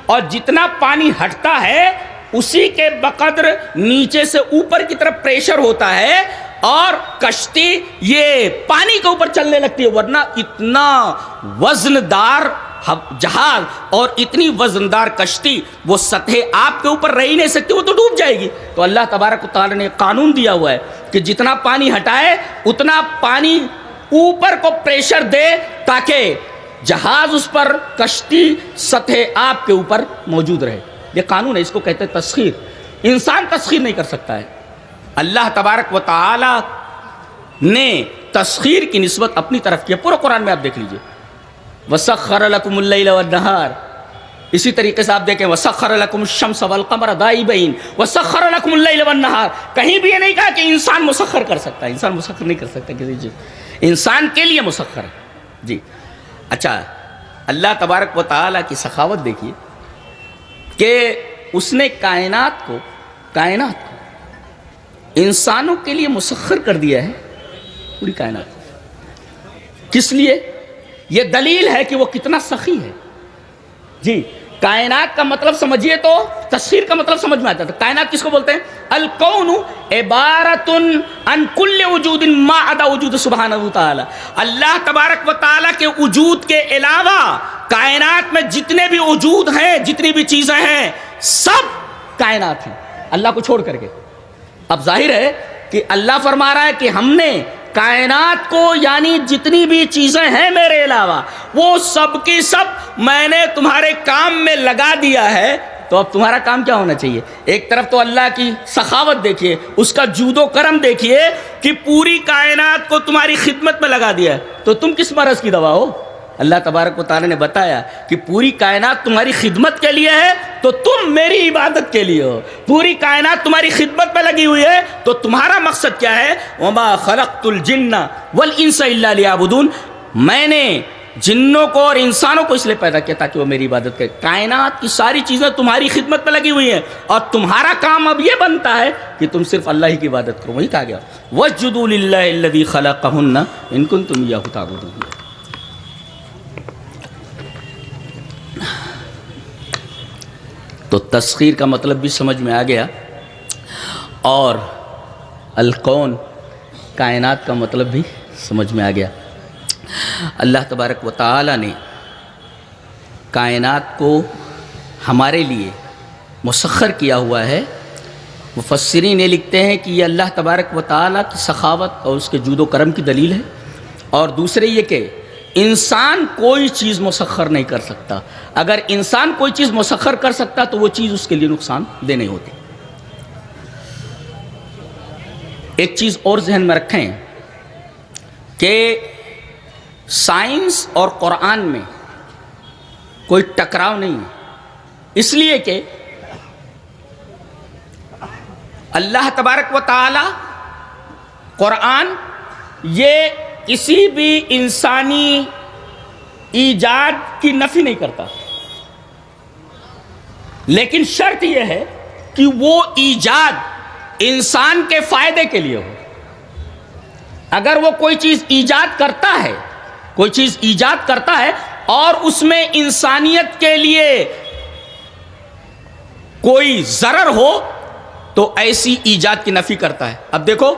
اور جتنا پانی ہٹتا ہے اسی کے بقدر نیچے سے اوپر کی طرف پریشر ہوتا ہے، اور کشتی یہ پانی کے اوپر چلنے لگتی ہے. ورنہ اتنا وزندار جہاز اور اتنی وزندار کشتی وہ سطح آپ کے اوپر رہ ہی نہیں سکتی، وہ تو ڈوب جائے گی. تو اللہ تبارک و تعالی نے قانون دیا ہوا ہے کہ جتنا پانی ہٹائے اتنا پانی اوپر کو پریشر دے تاکہ جہاز اس پر، کشتی سطح آپ کے اوپر موجود رہے. یہ قانون ہے، اس کو کہتے ہیں تسخیر. انسان تسخیر نہیں کر سکتا ہے. اللہ تبارک و تعالی نے تسخیر کی نسبت اپنی طرف کی ہے. پورا قرآن میں آپ دیکھ لیجئے، وَسَخَّرَ لَكُمُ اللَّيْلَ وَالنَّهَارَ. اسی طریقے سے آپ دیکھیں وَسَخَّرَ لَكُمُ الشَّمْسَ وَالْقَمَرَ دَائِبَيْنِ وَسَخَّرَ لَكُمُ اللَّيْلَ وَالنَّهَارَ. کہیں بھی یہ نہیں کہا کہ انسان مسخر کر سکتا ہے. انسان مسخر نہیں کر سکتا کسی چیز، انسان کے لیے مسخر ہے. جی اچھا، اللہ تبارک و تعالیٰ کی سخاوت دیکھیے کہ اس نے کائنات کو انسانوں کے لیے مسخر کر دیا ہے. پوری کائنات کس لیے؟ یہ دلیل ہے کہ وہ کتنا سخی ہے. جی کائنات کا مطلب سمجھیے تو تسخیر کا مطلب سمجھ میں آتا ہے. کائنات کس کو بولتے ہیں؟ الکون عبارت عن کل وجود ما عدا وجود سبحانہ وتعالی. اللہ تبارک و تعالی کے وجود کے علاوہ کائنات میں جتنے بھی وجود ہیں، جتنی بھی چیزیں ہیں، سب کائنات ہیں اللہ کو چھوڑ کر کے. اب ظاہر ہے کہ اللہ فرما رہا ہے کہ ہم نے کائنات کو، یعنی جتنی بھی چیزیں ہیں میرے علاوہ، وہ سب کی سب میں نے تمہارے کام میں لگا دیا ہے. تو اب تمہارا کام کیا ہونا چاہیے؟ ایک طرف تو اللہ کی سخاوت دیکھیے، اس کا جود و کرم دیکھیے کہ پوری کائنات کو تمہاری خدمت میں لگا دیا ہے. تو تم کس مرض کی دوا ہو؟ اللہ تبارک و تعالی نے بتایا کہ پوری کائنات تمہاری خدمت کے لیے ہے تو تم میری عبادت کے لیے ہو. پوری کائنات تمہاری خدمت میں لگی ہوئی ہے تو تمہارا مقصد کیا ہے؟ وما خلقت الجن والانس الا لیعبدون. میں نے جنوں کو اور انسانوں کو اس لیے پیدا کیا تاکہ وہ میری عبادت کرے. کائنات کی ساری چیزیں تمہاری خدمت میں لگی ہوئی ہیں، اور تمہارا کام اب یہ بنتا ہے کہ تم صرف اللہ ہی کی عبادت کرو. وہی کہا گیا وَاسْجُدُوا لِلَّهِ الَّذِي خَلَقَهُنَّ إِن كُنتُمْ إِيَّاهُ تَعْبُدُونَ. تو تسخیر کا مطلب بھی سمجھ میں آ گیا، اور الکون کائنات کا مطلب بھی سمجھ میں آ گیا. اللہ تبارک و تعالی نے کائنات کو ہمارے لیے مسخر کیا ہوا ہے. مفسرین یہ لکھتے ہیں کہ یہ اللہ تبارک و تعالی کی سخاوت اور اس کے جود و کرم کی دلیل ہے. اور دوسرے یہ کہ انسان کوئی چیز مسخر نہیں کر سکتا. اگر انسان کوئی چیز مسخر کر سکتا تو وہ چیز اس کے لیے نقصان دہ نہیں ہوتی. ایک چیز اور ذہن میں رکھیں کہ سائنس اور قرآن میں کوئی ٹکراؤ نہیں ہے، اس لیے کہ اللہ تبارک و تعالی قرآن یہ کسی بھی انسانی ایجاد کی نفی نہیں کرتا، لیکن شرط یہ ہے کہ وہ ایجاد انسان کے فائدے کے لیے ہو. اگر وہ کوئی چیز ایجاد کرتا ہے اور اس میں انسانیت کے لیے کوئی ضرر ہو تو ایسی ایجاد کی نفی کرتا ہے. اب دیکھو،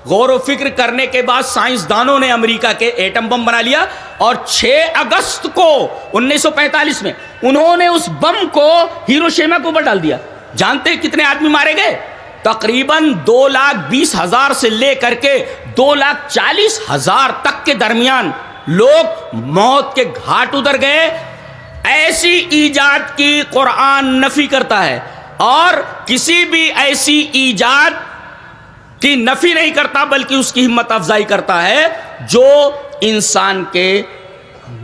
غور و فکر کرنے کے بعد سائنسدانوں نے امریکہ کے ایٹم بم بنا لیا، اور 6 اگست کو 1945 میں انہوں نے اس بم کو ہیروشیما کے اوپر ڈال دیا. جانتے کتنے آدمی مارے گئے؟ تقریباً 2,20,000 سے لے کر کے 2,40,000 تک کے درمیان لوگ موت کے گھاٹ اتر گئے. ایسی ایجاد کی قرآن نفی کرتا ہے، اور کسی بھی ایسی ایجاد کی نفی نہیں کرتا بلکہ اس کی ہمت افزائی کرتا ہے جو انسان کے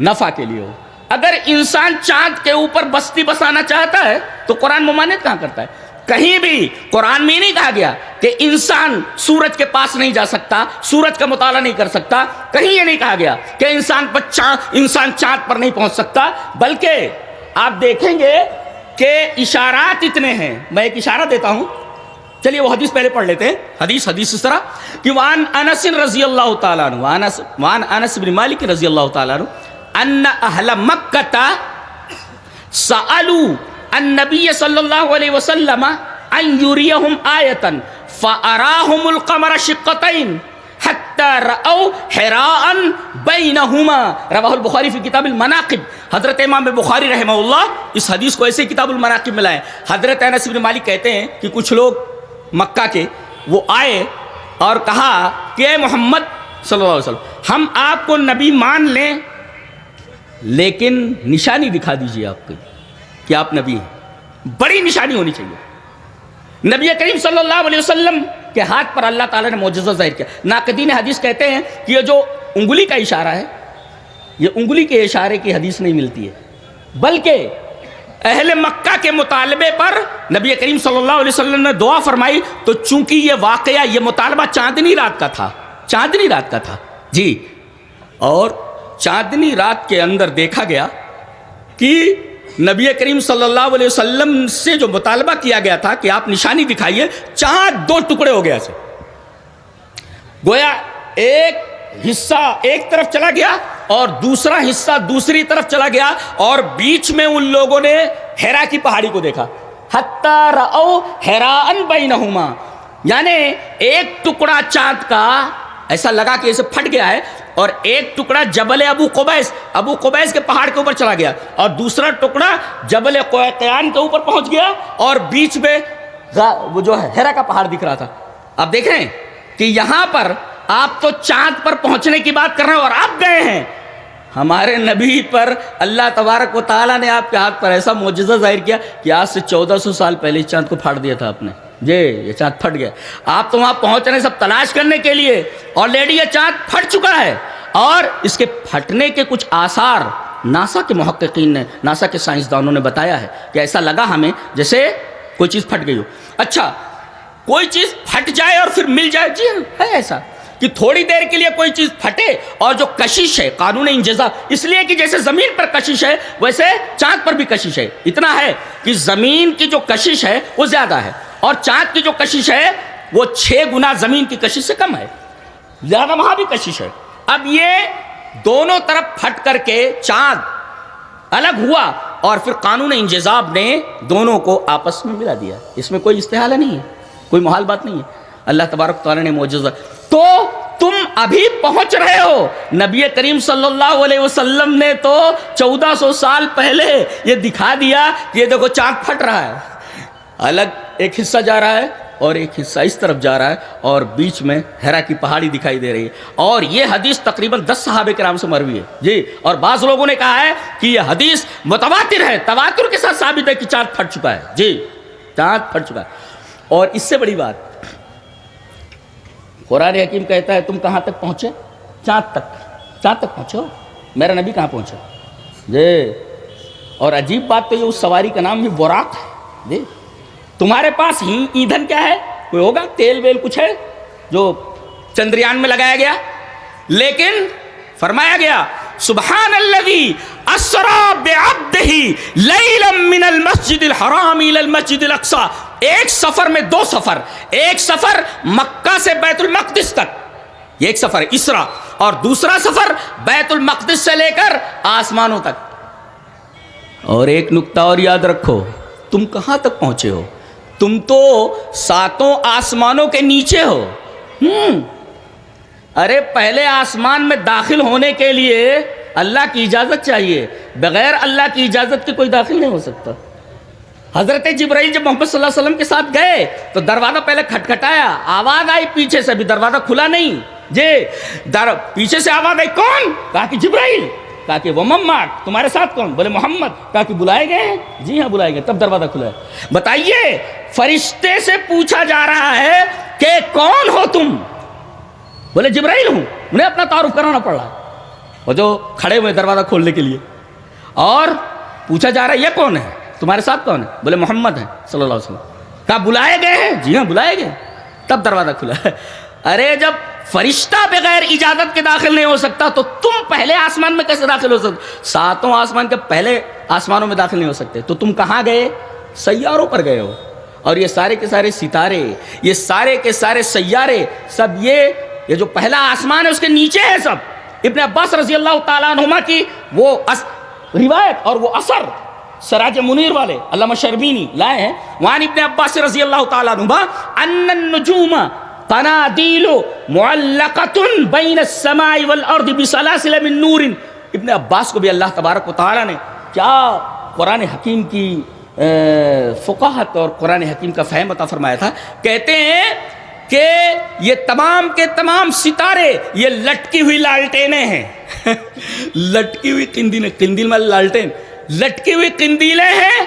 نفع کے لیے ہو۔ اگر انسان چاند کے اوپر بستی بسانا چاہتا ہے تو قرآن ممانعت کہاں کرتا ہے؟ کہیں بھی قرآن میں نہیں کہا گیا کہ انسان سورج کے پاس نہیں جا سکتا، سورج کا مطالعہ نہیں کر سکتا، کہیں یہ نہیں کہا گیا کہ انسان چاند پر نہیں پہنچ سکتا، بلکہ آپ دیکھیں گے کہ اشارات اتنے ہیں۔ میں ایک اشارہ دیتا ہوں، چلیے وہ حدیث پہلے پڑھ لیتے ہیں۔ حدیث اس طرح کہ وان انس رضی اللہ تعالیٰ عنہ، وان انس بن مالک رضی اللہ تعالیٰ عنہ ان اہل مکہ سألوا النبی صلی اللہ علیہ وسلم ان یریہم آیتا فاراہم القمر شقتین حتی رأوا حراء بینہما، رواہ البخاری فی کتاب المناقب۔ حضرت امام بخاری رحمہ اللہ اس حدیث کو ایسے کتاب المناقب میں لائے۔ حضرت انس بن مالک کہتے ہیں کہ کچھ لوگ مکہ کے وہ آئے اور کہا کہ اے محمد صلی اللہ علیہ وسلم ہم آپ کو نبی مان لیں لیکن نشانی دکھا دیجیے آپ کی کہ آپ نبی ہیں، بڑی نشانی ہونی چاہیے۔ نبی کریم صلی اللہ علیہ وسلم کے ہاتھ پر اللہ تعالیٰ نے معجزہ ظاہر کیا۔ ناقدین حدیث کہتے ہیں کہ یہ جو انگلی کا اشارہ ہے، یہ انگلی کے اشارے کی حدیث نہیں ملتی ہے، بلکہ اہل مکہ کے مطالبے پر نبی کریم صلی اللہ علیہ وسلم نے دعا فرمائی، تو چونکہ یہ واقعہ، یہ مطالبہ چاندنی رات کا تھا، چاندنی رات کا تھا جی، اور چاندنی رات کے اندر دیکھا گیا کہ نبی کریم صلی اللہ علیہ وسلم سے جو مطالبہ کیا گیا تھا کہ آپ نشانی دکھائیے، چاند دو ٹکڑے ہو گیا ایسے، گویا ایک حصہ ایک طرف چلا گیا اور دوسرا حصہ دوسری طرف چلا گیا، اور بیچ میں ان لوگوں نے حرا کی پہاڑی کو دیکھا، حتی رأوا حراء بینہما، یعنی ایک ٹکڑا چاند کا ایسا لگا کہ اسے پھٹ گیا ہے، اور ایک ٹکڑا جبل ابو قبیس کے پہاڑ کے اوپر چلا گیا، اور دوسرا ٹکڑا جبل قیقیان کے اوپر پہنچ گیا، اور بیچ میں وہ جو ہے حرا کا پہاڑ دکھ رہا تھا۔ اب دیکھ رہے ہیں کہ یہاں پر آپ تو چاند پر پہنچنے کی بات کر رہے ہیں اور آپ گئے ہیں، ہمارے نبی پر اللہ تبارک و تعالیٰ نے آپ کے ہاتھ پر ایسا معجزہ ظاہر کیا کہ آج سے 1400 سال پہلے اس چاند کو پھاڑ دیا تھا آپ نے، جی یہ چاند پھٹ گیا، آپ تو وہاں پہنچ رہے سب تلاش کرنے کے لیے، آلریڈی یہ چاند پھٹ چکا ہے، اور اس کے پھٹنے کے کچھ آثار ناسا کے محققین نے، ناسا کے سائنسدانوں نے بتایا ہے کہ ایسا لگا ہمیں جیسے کوئی چیز پھٹ گئی ہو۔ اچھا، کوئی چیز پھٹ جائے اور پھر مل جائے، جی ہے ایسا کہ تھوڑی دیر کے لیے کوئی چیز پھٹے، اور جو کشش ہے قانون انجذاب، اس لیے کہ جیسے زمین پر کشش ہے ویسے چاند پر بھی کشش ہے، اتنا ہے کہ زمین کی جو کشش ہے وہ زیادہ ہے اور چاند کی جو کشش ہے وہ 6 گنا زمین کی کشش سے کم ہے، زیادہ وہاں بھی کشش ہے۔ اب یہ دونوں طرف پھٹ کر کے چاند الگ ہوا، اور پھر قانون انجذاب نے دونوں کو آپس میں ملا دیا، اس میں کوئی استحالہ نہیں ہے، کوئی محال بات نہیں ہے، اللہ تبارک تعالیٰ نے معجزہ۔ تو تم ابھی پہنچ رہے ہو، نبی کریم صلی اللہ علیہ وسلم نے تو 1400 سال پہلے یہ دکھا دیا کہ یہ دیکھو چاند پھٹ رہا ہے، الگ ایک حصہ جا رہا ہے اور ایک حصہ اس طرف جا رہا ہے، اور بیچ میں حرا کی پہاڑی دکھائی دے رہی ہے، اور یہ حدیث تقریباً 10 صحابہ کرام سے مروی ہے جی، اور بعض لوگوں نے کہا ہے کہ یہ حدیث متواتر ہے، تواتر کے ساتھ ثابت ہے کہ چاند پھٹ چکا ہے، جی چاند پھٹ چکا ہے۔ اور اس سے بڑی بات، قرآن حکیم کہتا ہے تم کہاں تک پہنچے؟ چاند تک پہنچو، میرا نبی کہاں پہنچا جی؟ اور عجیب بات تو یہ اس سواری کا نام بھی براق ہے جی۔ تمہارے پاس ہی ایندھن کیا ہے؟ کوئی ہوگا تیل ویل کچھ ہے جو چندریان میں لگایا گیا، لیکن فرمایا گیا سبحان الذی اسرا بعبدہ لیلا من المسجد الحرام الى المسجد الاقصی، ایک سفر میں 2 سفر، ایک سفر مکہ سے بیت المقدس تک، یہ ایک سفر ہے اسرا، اور دوسرا سفر بیت المقدس سے لے کر آسمانوں تک۔ اور ایک نکتہ اور یاد رکھو، تم کہاں تک پہنچے ہو؟ تم تو 7 آسمانوں کے نیچے ہو۔ ارے پہلے آسمان میں داخل ہونے کے لیے اللہ کی اجازت چاہیے، بغیر اللہ کی اجازت کے کوئی داخل نہیں ہو سکتا۔ حضرت جبرائیل جب محمد صلی اللہ علیہ وسلم کے ساتھ گئے تو دروازہ پہلے کھٹکھٹایا، آواز آئی پیچھے سے، بھی دروازہ کھلا نہیں جی، پیچھے سے آواز آئی، کون؟ کہا کہ جبرائیل، کہا کہ ومن معک، تمہارے ساتھ کون؟ بولے محمد. کہا کہ بلائے گئے ہیں؟ جی ہاں بلائے گئے. تب دروازہ کھلا ہے. بتائیے فرشتے سے پوچھا جا رہا ہے کہ کون ہو تم؟ بولے جبرائیل ہوں. انہیں اپنا تعارف کرانا پڑ رہا ہے، وہ جو کھڑے ہوئے دروازہ کھولنے کے لیے. اور پوچھا جا رہا ہے یہ کون ہے، تمہارے ساتھ کون ہے؟ بولے محمد ہے صلی اللہ علیہ وسلم. کہا بلائے گئے ہیں؟ جی ہاں بلائے گئے. تب دروازہ کھلا ہے. ارے جب فرشتہ بغیر اجازت کے داخل نہیں ہو سکتا تو تم پہلے آسمان میں کیسے داخل ہو سکتے؟ ساتوں آسمان کے پہلے آسمانوں میں داخل نہیں ہو سکتے. تو تم کہاں گئے؟ سیاروں پر گئے ہو. اور یہ سارے کے سارے ستارے، یہ سارے کے سارے سیارے، سب یہ جو پہلا آسمان ہے اس کے نیچے ہے سب. ابن عباس رضی اللہ تعالیٰ عنہما کی وہ روایت اور وہ اثر سراج منیر والے علامہ شربینی لائے ہیں. وہاں ابن عباس رضی اللہ تعالیٰ عنہما ان النجوم قنادیل معلقۃ بین السماء والارض بسلاسل من نور. ابن عباس کو بھی اللہ تبارک و تعالیٰ نے کیا قرآن حکیم کی فقاہت اور قرآن حکیم کا فہم عطا فرمایا تھا. کہتے ہیں کہ یہ تمام کے تمام ستارے یہ لٹکی ہوئی لالٹینیں ہیں. لٹکی ہوئی قندیلیں، قندیل میں لالٹین، لٹکی ہوئی قندیلیں ہیں.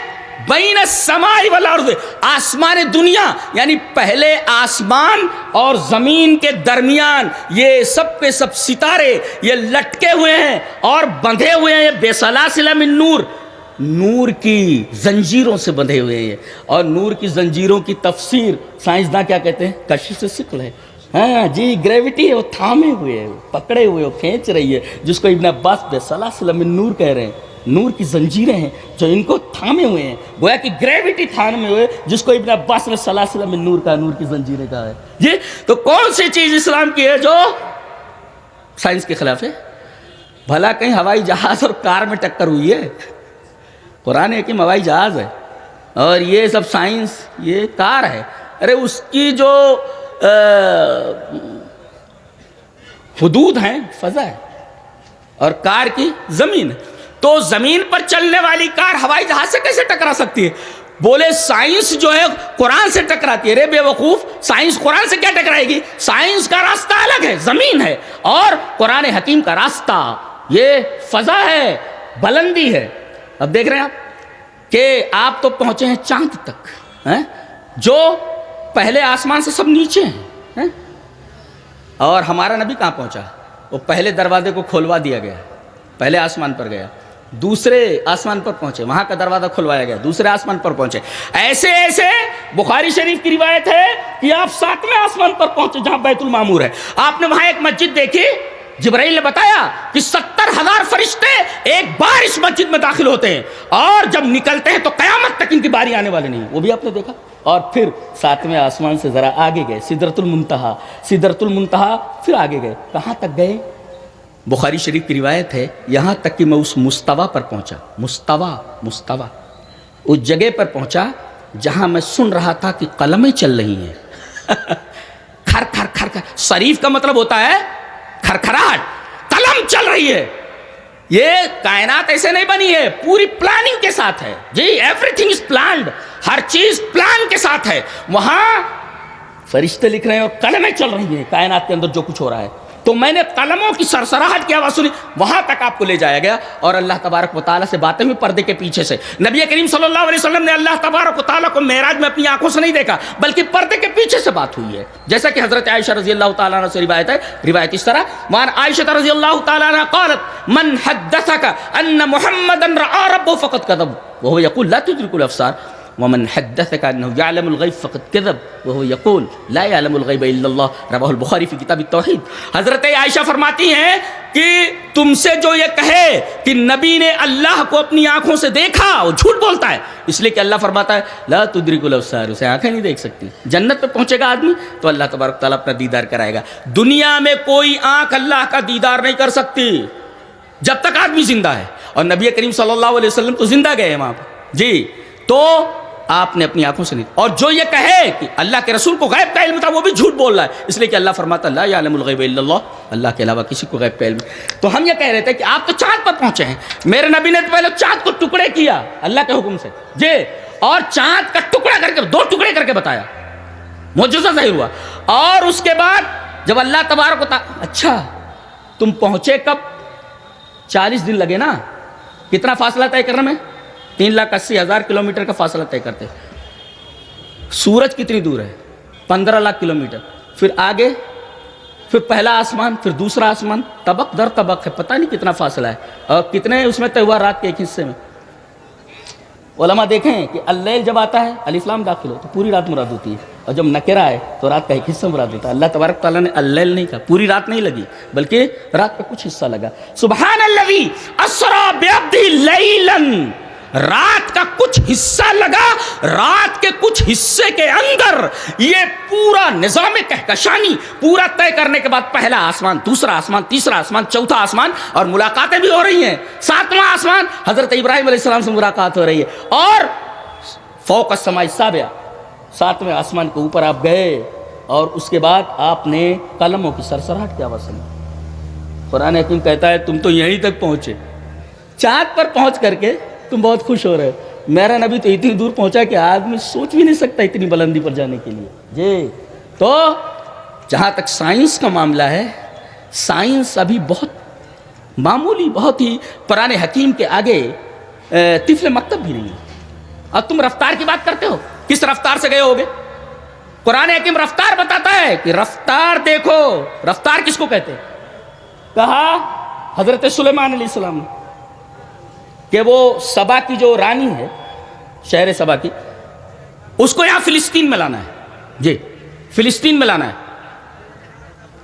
بین السماء والارض، آسمان دنیا یعنی پہلے آسمان اور زمین کے درمیان یہ سب کے سب ستارے یہ لٹکے ہوئے ہیں اور بندھے ہوئے ہیں بے سلاسل من نور، نور کی زنجیروں سے بندھے ہوئے ہیں. اور نور کی زنجیروں کی تفسیر سائنسداں کیا کہتے ہیں؟ کشش ثقل ہے. ہاں جی گریوٹی ہے، وہ تھامے ہوئے ہے، پکڑے ہوئے، وہ کھینچ رہی ہے، جس کو ابن عباس بے سلاسل من نور کہہ رہے ہیں. نور کی زنجیریں ہیں جو ان کو تھامے ہوئے ہیں، گویا کہ گریوٹی تھامے ہوئے، جس کو ابن عباس نے سلاسل من نور کا، نور کی زنجیریں کہا ہے. جی تو کون سی چیز اسلام کی ہے جو سائنس کے خلاف ہے؟ بھلا کہیں ہوائی جہاز اور کار میں ٹکر ہوئی ہے؟ قرآن حکیم ہوائی جہاز ہے اور یہ سب سائنس یہ کار ہے. ارے اس کی جو حدود ہیں فضا ہے اور کار کی زمین ہے. تو زمین پر چلنے والی کار ہوائی جہاز سے کیسے ٹکرا سکتی ہے؟ بولے سائنس جو ہے قرآن سے ٹکراتی ہے. رے بے وقوف، سائنس قرآن سے کیا ٹکرائے گی؟ سائنس کا راستہ الگ ہے، زمین ہے، اور قرآن حکیم کا راستہ یہ فضا ہے، بلندی ہے. اب دیکھ رہے ہیں آپ کہ آپ تو پہنچے ہیں چاند تک، جو پہلے آسمان سے سب نیچے ہیں. اور ہمارا نبی کہاں پہنچا؟ وہ پہلے دروازے کو کھولوا دیا گیا، پہلے آسمان پر گیا، دوسرے آسمان پر پہنچے، وہاں کا دروازہ کھلوایا گیا، دوسرے آسمان پر پہنچے. ایسے ایسے بخاری شریف کی روایت ہے کہ آپ 7ویں آسمان پر پہنچے جہاں بیت المعمور ہے. آپ نے وہاں ایک مسجد دیکھی، جبرائیل نے بتایا کہ 70,000 فرشتے ایک بار اس مسجد میں داخل ہوتے ہیں اور جب نکلتے ہیں تو قیامت تک ان کی باری آنے والے نہیں. وہ بھی آپ نے دیکھا. اور پھر 7ویں آسمان سے ذرا آگے گئے، سدرۃ المنتہا، سدرۃ المنتہا، پھر آگے گئے. کہاں تک گئے؟ بخاری شریف کی روایت ہے یہاں تک کہ میں اس مستوی پر پہنچا. مستوی اس جگہ پر پہنچا جہاں میں سن رہا تھا کہ قلمیں چل رہی ہیں. کھر کھر کھر کھر، صریف کا مطلب ہوتا ہے کھرکھراہٹ، قلم چل رہی ہے. یہ کائنات ایسے نہیں بنی ہے، پوری پلاننگ کے ساتھ ہے. جی ایوری تھنگ از پلانڈ، ہر چیز پلان کے ساتھ ہے. وہاں فرشتے لکھ رہے ہیں اور قلمیں چل رہی ہیں کائنات کے اندر جو کچھ ہو رہا ہے. تو میں نے قلموں کی سرسراہٹ کی آواز سنی. وہاں تک آپ کو لے جایا گیا اور اللہ تبارک و تعالیٰ سے باتیں ہوئی پردے کے پیچھے سے. نبی کریم صلی اللہ علیہ وسلم نے اللہ تبارک و تعالیٰ کو معراج میں اپنی آنکھوں سے نہیں دیکھا بلکہ پردے کے پیچھے سے بات ہوئی ہے. جیسا کہ حضرت عائشہ رضی اللہ تعالیٰ عنہ سے روایت ہے. روایت اس طرح، وان عائشہ رضی اللہ تعالیٰ عنہ قالت من حدثك ان محمدا رأى ربه فقد كذب وهو يقول لا تدرك الابصار ومن حدثك انه يعلم الغيب فقد كذب وهو يقول لا يعلم الغيب الا الله. رواه البخاری فی کتاب التوحید. حضرت عائشہ فرماتی ہیں کہ تم سے جو یہ کہے کہ نبی نے اللہ کو اپنی آنکھوں سے دیکھا وہ جھوٹ بولتا ہے، اس لیے کہ اللہ فرماتا ہے لا تدرک الابصار، اسے آنکھیں نہیں دیکھ سکتی. جنت پہ پہنچے گا آدمی تو اللہ تبارک تعالیٰ اپنا دیدار کرائے گا. دنیا میں کوئی آنکھ اللہ کا دیدار نہیں کر سکتی جب تک آدمی زندہ ہے. اور نبی کریم صلی اللہ علیہ وسلم تو زندہ گئے ہیں وہاں پہ. جی تو آپ نے اپنی آنکھوں سے نہیں. اور جو یہ کہے کہ اللہ کے رسول کو غیب کا علم تھا وہ بھی جھوٹ بول رہا ہے، اس لیے کہ اللہ فرماتا لا یعلم الغیب الا اللہ، اللہ کے علاوہ کسی کو غیب کا علم. تو ہم یہ کہہ رہے تھے کہ آپ تو چاند پر پہنچے ہیں. میرے نبی نے پہلے چاند کو ٹکڑے کیا اللہ کے حکم سے، جی، اور چاند کا ٹکڑا کر کے 2 ٹکڑے کر کے بتایا، معجزہ ظاہر ہوا. اور اس کے بعد جب اللہ تبارک و تعالیٰ، اچھا تم پہنچے کب؟ 40 دن لگے نا. کتنا فاصلہ طے کرنے میں؟ 3,80,000 کلومیٹر کا فاصلہ طے کرتے. سورج کتنی دور ہے؟ 15 لاکھ کلومیٹر. پھر آگے، پھر پہلا آسمان، پھر دوسرا آسمان، طبق در طبق ہے، پتہ نہیں کتنا فاصلہ ہے. اور کتنے اس میں طے ہوا رات کے ایک حصے میں. علماء دیکھیں کہ اللیل جب آتا ہے، الف لام داخل ہو تو پوری رات مراد ہوتی ہے، اور جب نکرہ آئے تو رات کا ایک حصہ مراد ہوتا ہے. اللہ تبارک تعالیٰ نے اللیل نہیں کہا، پوری رات نہیں لگی بلکہ رات کا کچھ حصہ لگا. سبحان الذی اسری بعبدہ لیلا، رات کا کچھ حصہ لگا. رات کے کچھ حصے کے اندر یہ پورا نظام کہکشانی پورا طے کرنے کے بعد پہلا آسمان، دوسرا آسمان، تیسرا آسمان، چوتھا آسمان، اور ملاقاتیں بھی ہو رہی ہیں. 7واں آسمان حضرت ابراہیم علیہ السلام سے ملاقات ہو رہی ہے. اور فوق السماء السابعہ، 7ویں آسمان کے اوپر آپ گئے اور اس کے بعد آپ نے قلموں کی سرسراہٹ کی آواز سنی. قرآن حکیم کہتا ہے تم تو یہیں تک پہنچے، چاند پر پہنچ کر کے تم بہت خوش ہو رہے. میرا نبی تو اتنی دور پہنچا کہ آدمی سوچ بھی نہیں سکتا اتنی بلندی پر جانے کے لیے. جی تو جہاں تک سائنس کا معاملہ ہے، سائنس ابھی بہت معمولی، بہت ہی قرآن حکیم کے آگے طفل مکتب بھی نہیں ہے. اور تم رفتار کی بات کرتے ہو، کس رفتار سے گئے ہوگے؟ قرآن حکیم رفتار بتاتا ہے کہ رفتار دیکھو. رفتار کس کو کہتے ہیں؟ کہا حضرت سلیمان علیہ السلام نے کہ وہ سبا کی جو رانی ہے، شہر سبا کی، اس کو یہاں فلسطین میں لانا ہے. جی فلسطین میں لانا ہے.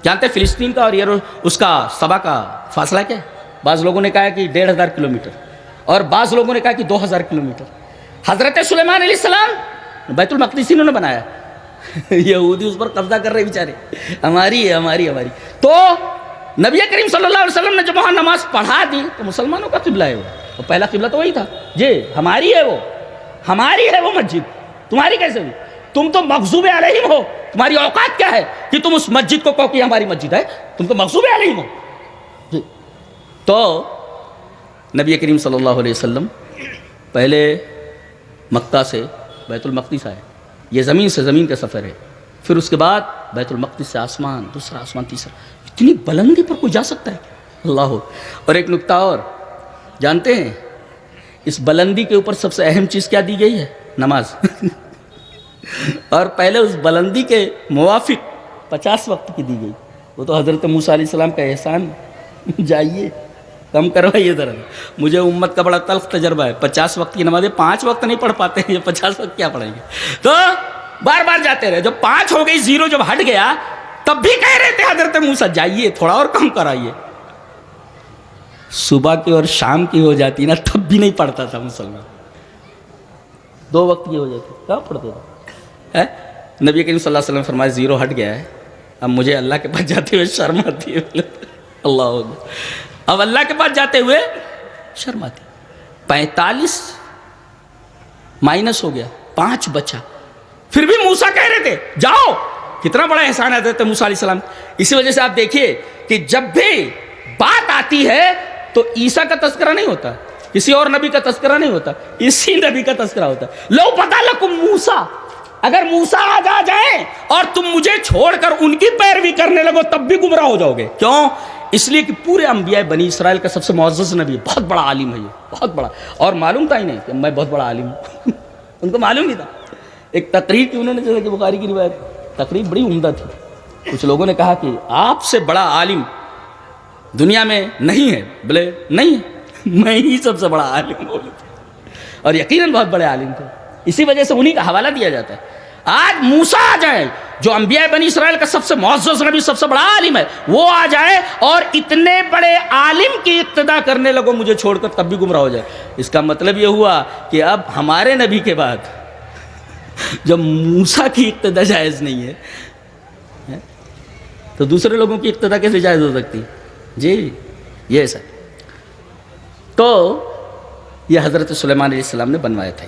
جانتے فلسطین کا اور یہ اس کا سبا کا فاصلہ کیا ہے؟ بعض لوگوں نے کہا کہ 1,500 کلومیٹر، اور بعض لوگوں نے کہا کہ 2,000 کلومیٹر. حضرت سلیمان علیہ السلام بیت المقدس انہوں نے بنایا. یہودی اس پر قبضہ کر رہے بیچارے، ہماری ہے ہماری ہماری. تو نبی کریم صلی اللہ علیہ وسلم نے جب وہاں نماز پڑھا دی تو مسلمانوں کا قبلہ ہے وہ، اور پہلا قبلہ تو وہی تھا. جی ہماری ہے وہ، ہماری ہے وہ مسجد، تمہاری کیسے ہوئی؟ تم تو مغضوب علیہم ہو. تمہاری اوقات کیا ہے کہ تم اس مسجد کو کہو کہ ہماری مسجد ہے؟ تم تو مغضوب علیہم ہو. جی تو نبی کریم صلی اللہ علیہ وسلم پہلے مکہ سے بیت المقدس آئے. یہ زمین سے زمین کا سفر ہے. پھر اس کے بعد بیت المقدس سے آسمان، دوسرا آسمان، تیسرا. اتنی بلندی پر کوئی جا سکتا ہے؟ اللہ ہو. اور ایک نکتہ اور جانتے ہیں، اس بلندی کے اوپر سب سے اہم چیز کیا دی گئی ہے؟ نماز. اور پہلے اس بلندی کے موافق 50 وقت کی دی گئی. وہ تو حضرت موسیٰ علیہ السلام کا احسان. جائیے کم کروائیے ذرا، مجھے امت کا بڑا تلخ تجربہ ہے. 50 وقت کی نمازیں 5 وقت نہیں پڑھ پاتے ہیں، 50 وقت کیا پڑھیں گے؟ تو بار بار جاتے رہے. جب 5 ہو گئی، 0 جب ہٹ گیا، تب بھی کہہ رہے تھے حضرت موسیٰ جائیے تھوڑا اور کم کرائیے. صبح کی اور شام کی ہو جاتی نا، تب بھی نہیں پڑھتا تھا مسلمان. 2 وقت کی ہو جاتی کہاں پڑھتے تھے؟ نبی کریم صلی اللہ علیہ وسلم فرمایا 0 ہٹ گیا ہے، اب مجھے اللہ کے پاس جاتے ہوئے شرم آتی ہے. اللہ اکبر. اب اللہ کے پاس جاتے ہوئے شرم آتی. 45 مائنس ہو گیا، 5 بچا. پھر بھی موسیٰ کہہ رہے تھے جاؤ. کتنا بڑا احسان ہے حضرت موسیٰ علیہ السلام. اسی وجہ سے آپ دیکھیے کہ جب بھی بات آتی ہے تو عیسیٰ کا تذکرہ نہیں ہوتا، کسی اور نبی کا تذکرہ نہیں ہوتا، اسی نبی کا تذکرہ ہوتا ہے. لو پتہ لکم موسیٰ، اگر موسیٰ آج آ جائیں اور تم مجھے چھوڑ کر ان کی پیروی کرنے لگو تب بھی گمراہ ہو جاؤ گے. کیوں؟ اس لیے کہ پورے انبیاء بنی اسرائیل کا سب سے معزز نبی، بہت بڑا عالم ہے یہ، بہت بڑا. اور معلوم تھا ہی نہیں کہ میں بہت بڑا عالم ہوں. ان کو معلوم نہیں تھا. ایک تقریر کی انہوں نے، جیسا کہ بخاری کی روایت، تقریر بڑی عمدہ تھی. کچھ لوگوں نے کہا کہ آپ سے بڑا عالم دنیا میں نہیں ہے. بولے نہیں ہے، میں ہی سب سے بڑا عالم ہوں. اور یقیناً بہت بڑے عالم تھے. اسی وجہ سے انہی کا حوالہ دیا جاتا ہے. آج موسیٰ آ جائیں جو انبیاء بنی اسرائیل کا سب سے معزز نبی، سب سے بڑا عالم ہے، وہ آ جائے اور اتنے بڑے عالم کی اقتدا کرنے لگو مجھے چھوڑ کر تب بھی گمراہ ہو جائے. اس کا مطلب یہ ہوا کہ اب ہمارے نبی کے بعد جب موسیٰ کی اقتدا جائز نہیں ہے تو دوسرے لوگوں کی اقتدا کیسے جائز ہو سکتی؟ جی یہ ایسا. تو یہ حضرت سلیمان علیہ السلام نے بنوایا تھا.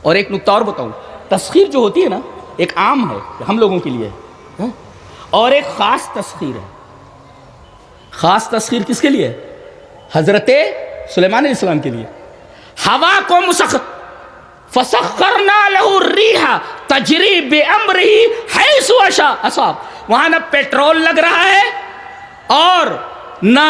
اور ایک نکتہ اور بتاؤں، تسخیر جو ہوتی ہے نا، ایک عام ہے ہم لوگوں کے لیے، اور ایک خاص تسخیر ہے. خاص تسخیر کس کے لیے؟ حضرت سلیمان علیہ السلام کے لیے. ہوا کو مسخر فسخرنا له الريح تجری بامره حيث اصاب. وہاں نہ پیٹرول لگ رہا ہے اور نہ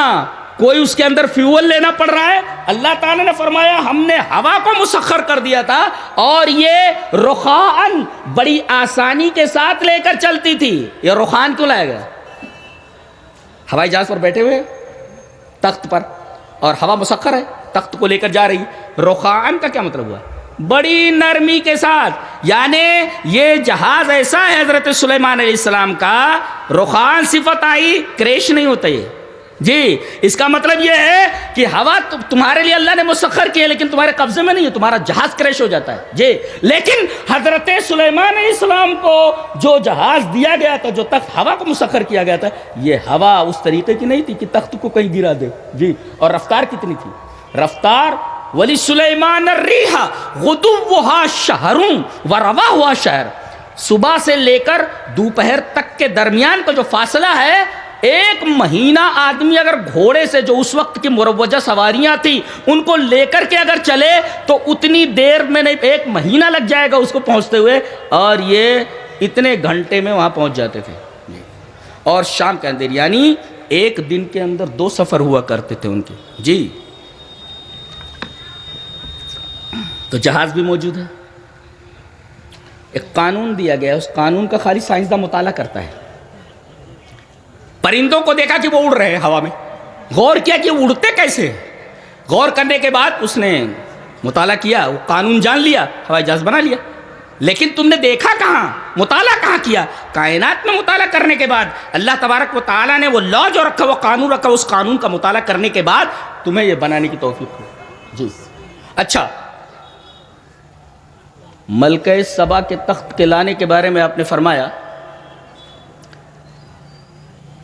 کوئی اس کے اندر فیول لینا پڑ رہا ہے. اللہ تعالیٰ نے فرمایا ہم نے ہوا کو مسخر کر دیا تھا اور یہ رخاءً بڑی آسانی کے ساتھ لے کر چلتی تھی. یہ رخان کیوں لایا گیا؟ ہوائی جہاز پر بیٹھے ہوئے تخت پر اور ہوا مسخر ہے، تخت کو لے کر جا رہی. رخاءً کا کیا مطلب ہوا؟ بڑی نرمی کے ساتھ. یعنی یہ جہاز ایسا ہے حضرت سلیمان علیہ السلام کا، رخان صفت آئی، کریش نہیں ہوتا یہ. جی اس کا مطلب یہ ہے کہ ہوا تمہارے لیے اللہ نے مسخر کی ہے لیکن تمہارے قبضے میں نہیں ہے، تمہارا جہاز کریش ہو جاتا ہے. جی لیکن حضرت سلیمان علیہ السلام کو جو جہاز دیا گیا تھا، جو تخت ہوا کو مسخر کیا گیا تھا، یہ ہوا اس طریقے کی نہیں تھی کہ تخت کو کہیں گرا دے. جی اور رفتار کتنی تھی؟ رفتار وَلِسُلَيْمَانَ الرِّيحَ غُدُوُّهَا شَهْرٌ وَرَوَاحُهَا شَهْرٌ. صبح سے لے کر دوپہر تک کے درمیان کا جو فاصلہ ہے، ایک مہینہ آدمی اگر گھوڑے سے جو اس وقت کی مروجہ سواریاں تھیں ان کو لے کر کے اگر چلے تو اتنی دیر میں نہیں، ایک مہینہ لگ جائے گا اس کو پہنچتے ہوئے، اور یہ اتنے گھنٹے میں وہاں پہنچ جاتے تھے. اور شام کے اندر یعنی ایک دن کے اندر 2 سفر ہوا کرتے تھے ان کے. جی تو جہاز بھی موجود ہے. ایک قانون دیا گیا، اس قانون کا خالی سائنسداں مطالعہ کرتا ہے. پرندوں کو دیکھا کہ وہ اڑ رہے ہیں ہوا میں، غور کیا کہ وہ اڑتے کیسے. غور کرنے کے بعد اس نے مطالعہ کیا، وہ قانون جان لیا، ہوائی جہاز بنا لیا. لیکن تم نے دیکھا کہاں، مطالعہ کہاں کیا؟ کائنات میں مطالعہ کرنے کے بعد اللہ تبارک و تعالیٰ نے وہ لا جو رکھا، وہ قانون رکھا، اس قانون کا مطالعہ کرنے کے بعد تمہیں یہ بنانے کی توفیق ہوئی. جی اچھا، ملکہ سبا کے تخت کے لانے کے بارے میں آپ نے فرمایا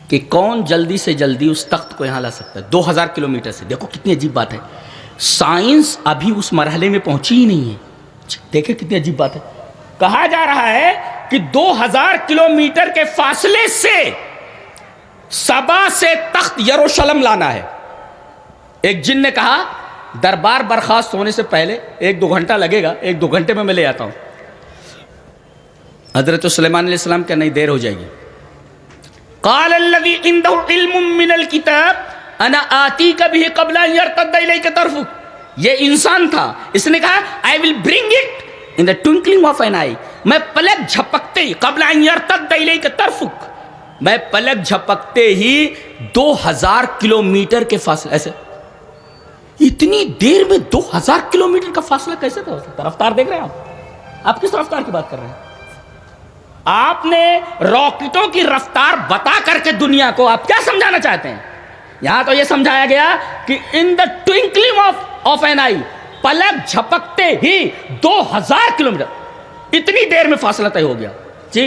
کہ کون جلدی سے جلدی اس تخت کو یہاں لا سکتا ہے 2000 کلومیٹر سے. دیکھو کتنی عجیب بات ہے، سائنس ابھی اس مرحلے میں پہنچی ہی نہیں ہے. دیکھیں کتنی عجیب بات ہے. کہا جا رہا ہے کہ 2000 کلومیٹر کے فاصلے سے سبا سے تخت یروشلم لانا ہے. ایک جن نے کہا دربار برخاست ہونے سے پہلے 1-2 گھنٹہ لگے گا، 1-2 گھنٹے میں لے آتا ہوں. حضرت سلیمان علیہ السلام کیا نہیں دیر ہو جائے گی. قال الذي عنده علم من الكتاب انا آتيك به قبل ان يرتد اليك طرفك. یہ انسان تھا، اس نے کہا I will bring it in the twinkling of an eye. میں پلک جھپکتے ہی قبل ان يرتد اليك طرفك، میں پلک جھپکتے ہی 2000 کلومیٹر کے فاصلے. ایسے اتنی دیر میں 2000 کلومیٹر کا فاصلہ کیسے ہو سکتا ہے؟ رفتار دیکھ رہے ہیں آپ کس رفتار کی بات کر رہے ہیں؟ آپ نے راکٹوں کی رفتار بتا کر کے دنیا کو آپ کیا سمجھانا چاہتے ہیں؟ یہاں تو یہ سمجھایا گیا کہ ان دا ٹوئنکلنگ آف این آئی، پلک جھپکتے ہی 2000 کلومیٹر، اتنی دیر میں فاصلہ طے ہو گیا. جی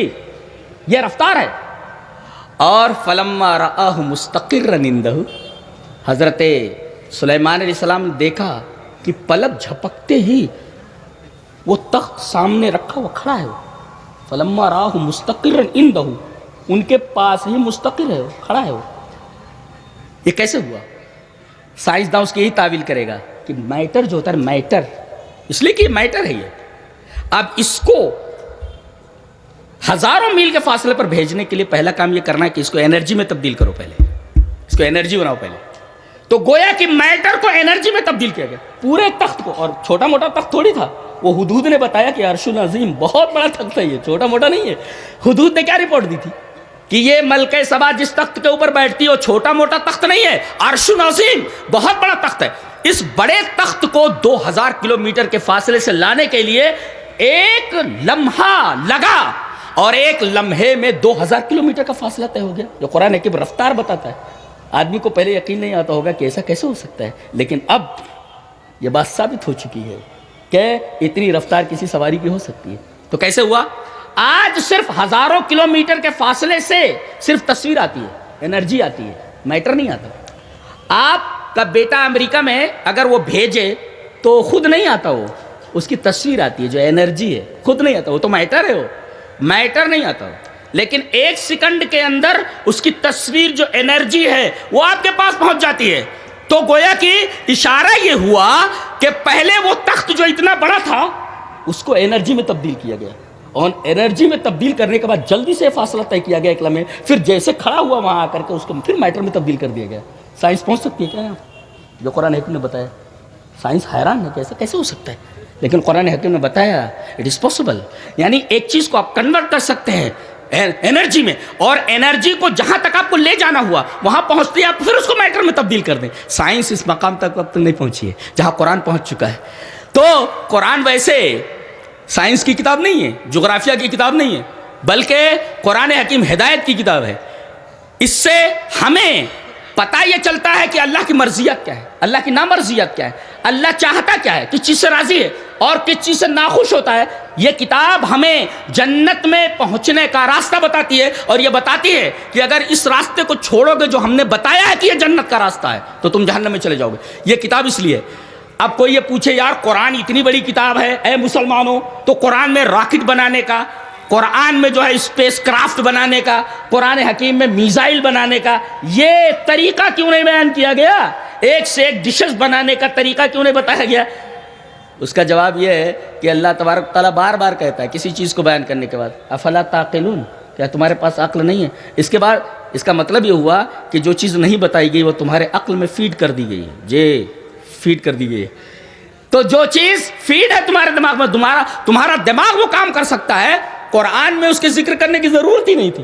یہ رفتار ہے. اور فلما رآہ مستقرا عنده، حضرت سلیمان علیہ السلام نے دیکھا کہ پلک جھپکتے ہی وہ تخت سامنے رکھا ہوا کھڑا ہے. فلما رآہ مستقرا عنده، ان کے پاس ہی مستقر ہے، کھڑا ہے. وہ یہ کیسے ہوا؟ سائنسداں اس کی یہی تعویل کرے گا کہ میٹر جو ہوتا ہے، میٹر اس لیے کہ میٹر ہے یہ. اب اس کو ہزاروں میل کے فاصلے پر بھیجنے کے لیے پہلا کام یہ کرنا ہے کہ اس کو انرجی میں تبدیل کرو، پہلے اس کو انرجی بناؤ پہلے. تو گویا کہ میٹر کو انرجی میں تبدیل کیا گیا پورے تخت کو. اور چھوٹا موٹا تخت تھوڑی تھا، وہ حدود نے بتایا کہ عرش عظیم بہت بڑا تخت ہے، یہ چھوٹا موٹا نہیں ہے. حدود نے کیا رپورٹ دی تھی کہ یہ ملکہ سبا جس تخت کے اوپر بیٹھتی ہے وہ چھوٹا موٹا تخت نہیں ہے، عرش عظیم بہت بڑا تخت ہے. اس بڑے تخت کو 2000 کلومیٹر کے فاصلے سے لانے کے لیے 1 لمحہ لگا، اور 1 لمحے میں 2000 کلومیٹر کا فاصلہ طے ہو گیا. جو قرآن کی رفتار بتاتا ہے. آدمی کو پہلے یقین نہیں آتا ہوگا کہ ایسا کیسے ہو سکتا ہے، لیکن اب یہ بات ثابت ہو چکی ہے کہ اتنی رفتار کسی سواری کی ہو سکتی ہے. تو کیسے ہوا؟ آج صرف ہزاروں کلومیٹر کے فاصلے سے صرف تصویر آتی ہے، انرجی آتی ہے، میٹر نہیں آتا. آپ کا بیٹا امریکہ میں اگر وہ بھیجے تو خود نہیں آتا، وہ اس کی تصویر آتی ہے جو انرجی ہے، خود نہیں آتا. وہ تو میٹر ہے، وہ میٹر نہیں آتا. لیکن 1 سیکنڈ کے اندر اس کی تصویر جو انرجی ہے وہ آپ کے پاس پہنچ جاتی ہے. تو گویا کہ اشارہ یہ ہوا کہ پہلے وہ تخت جو اتنا بڑا تھا اس کو انرجی میں تبدیل کیا گیا، اور انرجی میں تبدیل کرنے کے بعد جلدی سے فاصلہ طے کیا گیا 1 لمحے. پھر جیسے کھڑا ہوا وہاں آ کر کے اس کو پھر میٹر میں تبدیل کر دیا گیا. سائنس پہنچ سکتی ہے کیا یہاں جو قرآن حکیم نے بتایا؟ سائنس حیران ہے کیسے ہو سکتا ہے، لیکن قرآن حکیم نے بتایا اٹ از پاسبل. یعنی ایک چیز کو آپ کنورٹ کر سکتے ہیں انرجی میں، اور انرجی کو جہاں تک آپ کو لے جانا ہوا وہاں پہنچتی ہے، آپ پھر اس کو میٹر میں تبدیل کر دیں. سائنس اس مقام تک اب تک نہیں پہنچی ہے جہاں قرآن پہنچ چکا ہے. تو قرآن ویسے سائنس کی کتاب نہیں ہے، جغرافیہ کی کتاب نہیں ہے، بلکہ قرآن حکیم ہدایت کی کتاب ہے. اس سے ہمیں پتہ یہ چلتا ہے کہ اللہ کی مرضیات کیا ہے، اللہ کی نامرضیات کیا ہے، اللہ چاہتا کیا ہے، کس چیز سے راضی ہے اور کس چیز سے ناخوش ہوتا ہے. یہ کتاب ہمیں جنت میں پہنچنے کا راستہ بتاتی ہے، اور یہ بتاتی ہے کہ اگر اس راستے کو چھوڑو گے جو ہم نے بتایا ہے کہ یہ جنت کا راستہ ہے تو تم جہنم میں چلے جاؤ گے. یہ کتاب اس لیے. اب کوئی یہ پوچھے یار قرآن اتنی بڑی کتاب ہے اے مسلمانوں، تو قرآن میں راکٹ بنانے کا، قرآن میں جو ہے اسپیس کرافٹ بنانے کا، قرآن حکیم میں میزائل بنانے کا یہ طریقہ کیوں نہیں بیان کیا گیا؟ ایک سے ایک ڈشز بنانے کا طریقہ کیوں نہیں بتایا گیا؟ اس کا جواب یہ ہے کہ اللہ تبارک تعالیٰ بار بار کہتا ہے کسی چیز کو بیان کرنے کے بعد افلا تعقلون، کیا تمہارے پاس عقل نہیں ہے؟ اس کے بعد اس کا مطلب یہ ہوا کہ جو چیز نہیں بتائی گئی وہ تمہارے عقل میں فیڈ کر دی گئی ہے، فیڈ کر دی گئی ہے. تو جو چیز فیڈ ہے تمہارے دماغ میں، تمہارا دماغ وہ کام کر سکتا ہے. قرآن میں اس کے ذکر کرنے کی ضرورت ہی نہیں تھی،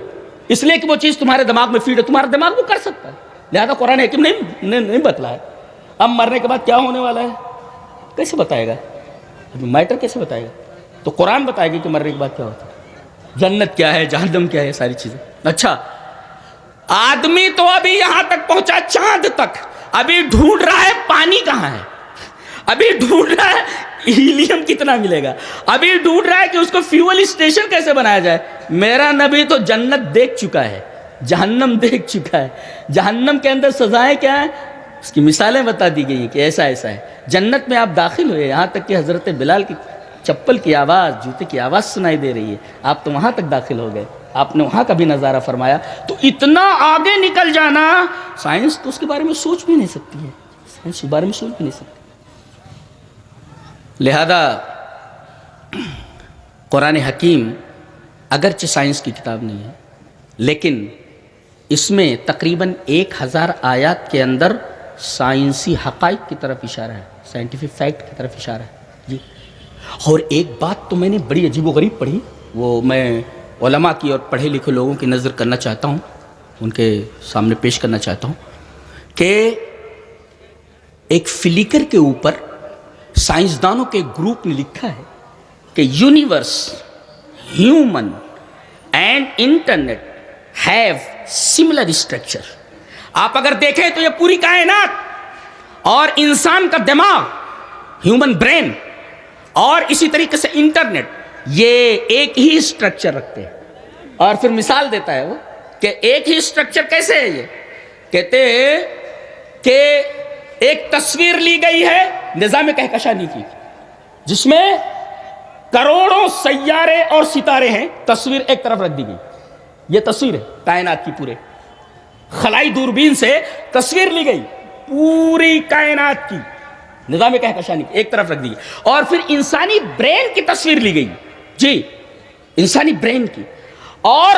اس لیے کہ وہ چیز تمہارے دماغ میں فیڈ ہے، تمہارا دماغ وہ کر سکتا ہے. لہذا قرآن حکیم نہیں بتلا ہے. اب مرنے کے بعد کیا ہونے والا ہے کیسے بتائے گا؟ میٹر کیسے بتائے گا؟ تو قرآن بتائے گا کہ مرنے کے بعد کیا ہوتا ہے، جنت کیا ہے، جہنم کیا ہے، ساری چیزیں. اچھا آدمی تو ابھی یہاں تک پہنچا چاند تک، ابھی ڈھونڈ رہا ہے پانی کہاں ہے، ابھی ڈھونڈ رہا ہے ہیلیم کتنا ملے گا، ابھی ڈھونڈ رہا ہے کہ اس کو فیول اسٹیشن کیسے بنایا جائے. میرا نبی تو جنت دیکھ چکا ہے، جہنم دیکھ چکا ہے. جہنم کے اندر سزائیں کیا ہیں اس کی مثالیں بتا دی گئی ہیں کہ ایسا ایسا ہے. جنت میں آپ داخل ہوئے، یہاں تک کہ حضرت بلال کی چپل کی آواز، جوتے کی آواز سنائی دے رہی ہے. آپ تو وہاں تک داخل ہو گئے، آپ نے وہاں کا بھی نظارہ فرمایا. تو اتنا آگے نکل جانا، سائنس تو اس کے بارے میں سوچ بھی نہیں سکتی ہے، سائنس اس بارے میں سوچ بھی نہیں سکتی. لہذا قرآن حکیم اگرچہ سائنس کی کتاب نہیں ہے، لیکن اس میں تقریباً 1000 آیات کے اندر سائنسی حقائق کی طرف اشارہ ہے، سائنٹیفک فیکٹ کی طرف اشارہ ہے جی. اور ایک بات تو میں نے بڑی عجیب و غریب پڑھی، وہ میں علماء کی اور پڑھے لکھے لوگوں کی نظر کرنا چاہتا ہوں، ان کے سامنے پیش کرنا چاہتا ہوں کہ ایک فلیکر کے اوپر سائنسدانوں کے گروپ نے لکھا ہے کہ universe, human and internet have similar structure. آپ اگر دیکھیں تو یہ پوری کائنات اور انسان کا دماغ، ہیومن برین، اور اسی طریقے سے انٹرنیٹ، یہ ایک ہی اسٹرکچر رکھتے ہیں. اور پھر مثال دیتا ہے وہ کہ ایک ہی اسٹرکچر کیسے ہے. یہ کہتے ہیں کہ ایک تصویر لی گئی ہے نظام کہکشانی کی، جس میں کروڑوں سیارے اور ستارے ہیں. تصویر ایک طرف رکھ دی گئی، یہ تصویر ہے کائنات کی، پورے خلائی دوربین سے تصویر لی گئی پوری کائنات کی، نظام کہکشانی کی ایک طرف رکھ دی گئی. اور پھر انسانی برین کی تصویر لی گئی جی، انسانی برین کی، اور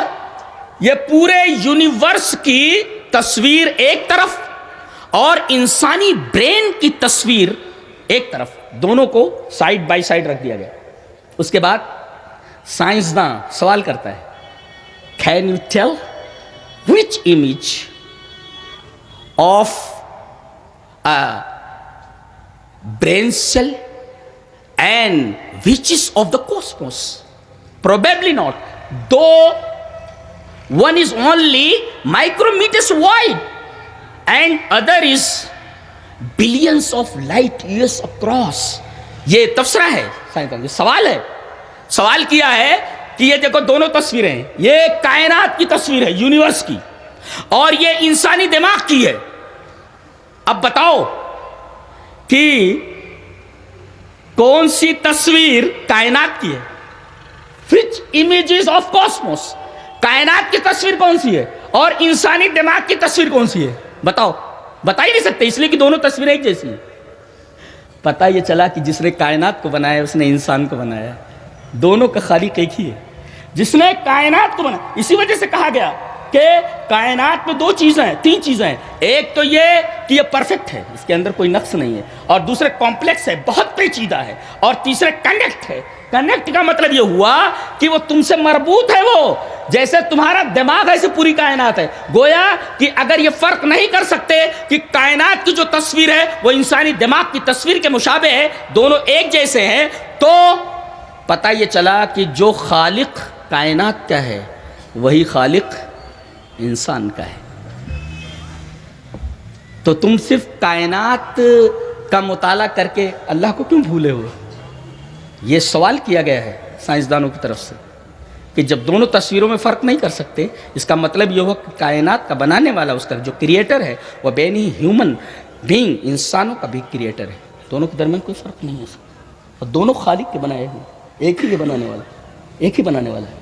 یہ پورے یونیورس کی تصویر ایک طرف اور انسانی برین کی تصویر ایک طرف، دونوں کو سائیڈ بائی سائیڈ رکھ دیا گیا. اس کے بعد سائنسداں سوال کرتا ہے Can you tell which image of a brain cell and which is of the cosmos? Probably not. Though one is only micrometers wide and other is billions of light years across. یہ تفسیرہ ہے، سائنسدان سوال ہے، سوال کیا ہے کہ یہ دیکھو دونوں تصویریں ہیں، یہ کائنات کی تصویر ہے یونیورس کی، اور یہ انسانی دماغ کی ہے. اب بتاؤ کہ کون سی تصویر کائنات کی ہے؟ Which images of cosmos؟ کائنات کی تصویر کون سی ہے اور انسانی دماغ کی تصویر کون سی ہے؟ بتاؤ. بتا ہی نہیں سکتے، اس لیے کہ دونوں تصویریں ایک جیسی ہیں. پتہ یہ چلا کہ جس نے کائنات کو بنایا اس نے انسان کو بنایا، دونوں کا خالق ایک ہی ہے. جس نے کائنات کو بنایا، اسی وجہ سے کہا گیا کہ کائنات میں 2 چیزیں ہیں، 3 چیزیں ہیں. ایک تو یہ کہ یہ پرفیکٹ ہے، اس کے اندر کوئی نقص نہیں ہے، اور دوسرے کمپلیکس ہے، بہت پیچیدہ ہے، اور تیسرے کنیکٹ ہے. کنیکٹ کا مطلب یہ ہوا کہ وہ تم سے مربوط ہے، وہ جیسے تمہارا دماغ ایسے پوری کائنات ہے. گویا کہ اگر یہ فرق نہیں کر سکتے کہ کائنات کی جو تصویر ہے وہ انسانی دماغ کی تصویر کے مشابہ ہے، دونوں ایک جیسے ہیں، تو پتہ یہ چلا کہ جو خالق کائنات کا ہے وہی خالق انسان کا ہے. تو تم صرف کائنات کا مطالعہ کر کے اللہ کو کیوں بھولے ہوئے؟ یہ سوال کیا گیا ہے سائنسدانوں کی طرف سے کہ جب دونوں تصویروں میں فرق نہیں کر سکتے، اس کا مطلب یہ ہوا کہ کائنات کا بنانے والا، اس کا جو کریٹر ہے، وہ بینی ہیومن بینگ، انسانوں کا بھی کریٹر ہے. دونوں کے درمیان کوئی فرق نہیں ہے، اور دونوں خالق کے بنائے ہوئے، ایک ہی یہ بنانے والا، ایک ہی بنانے والا ہے.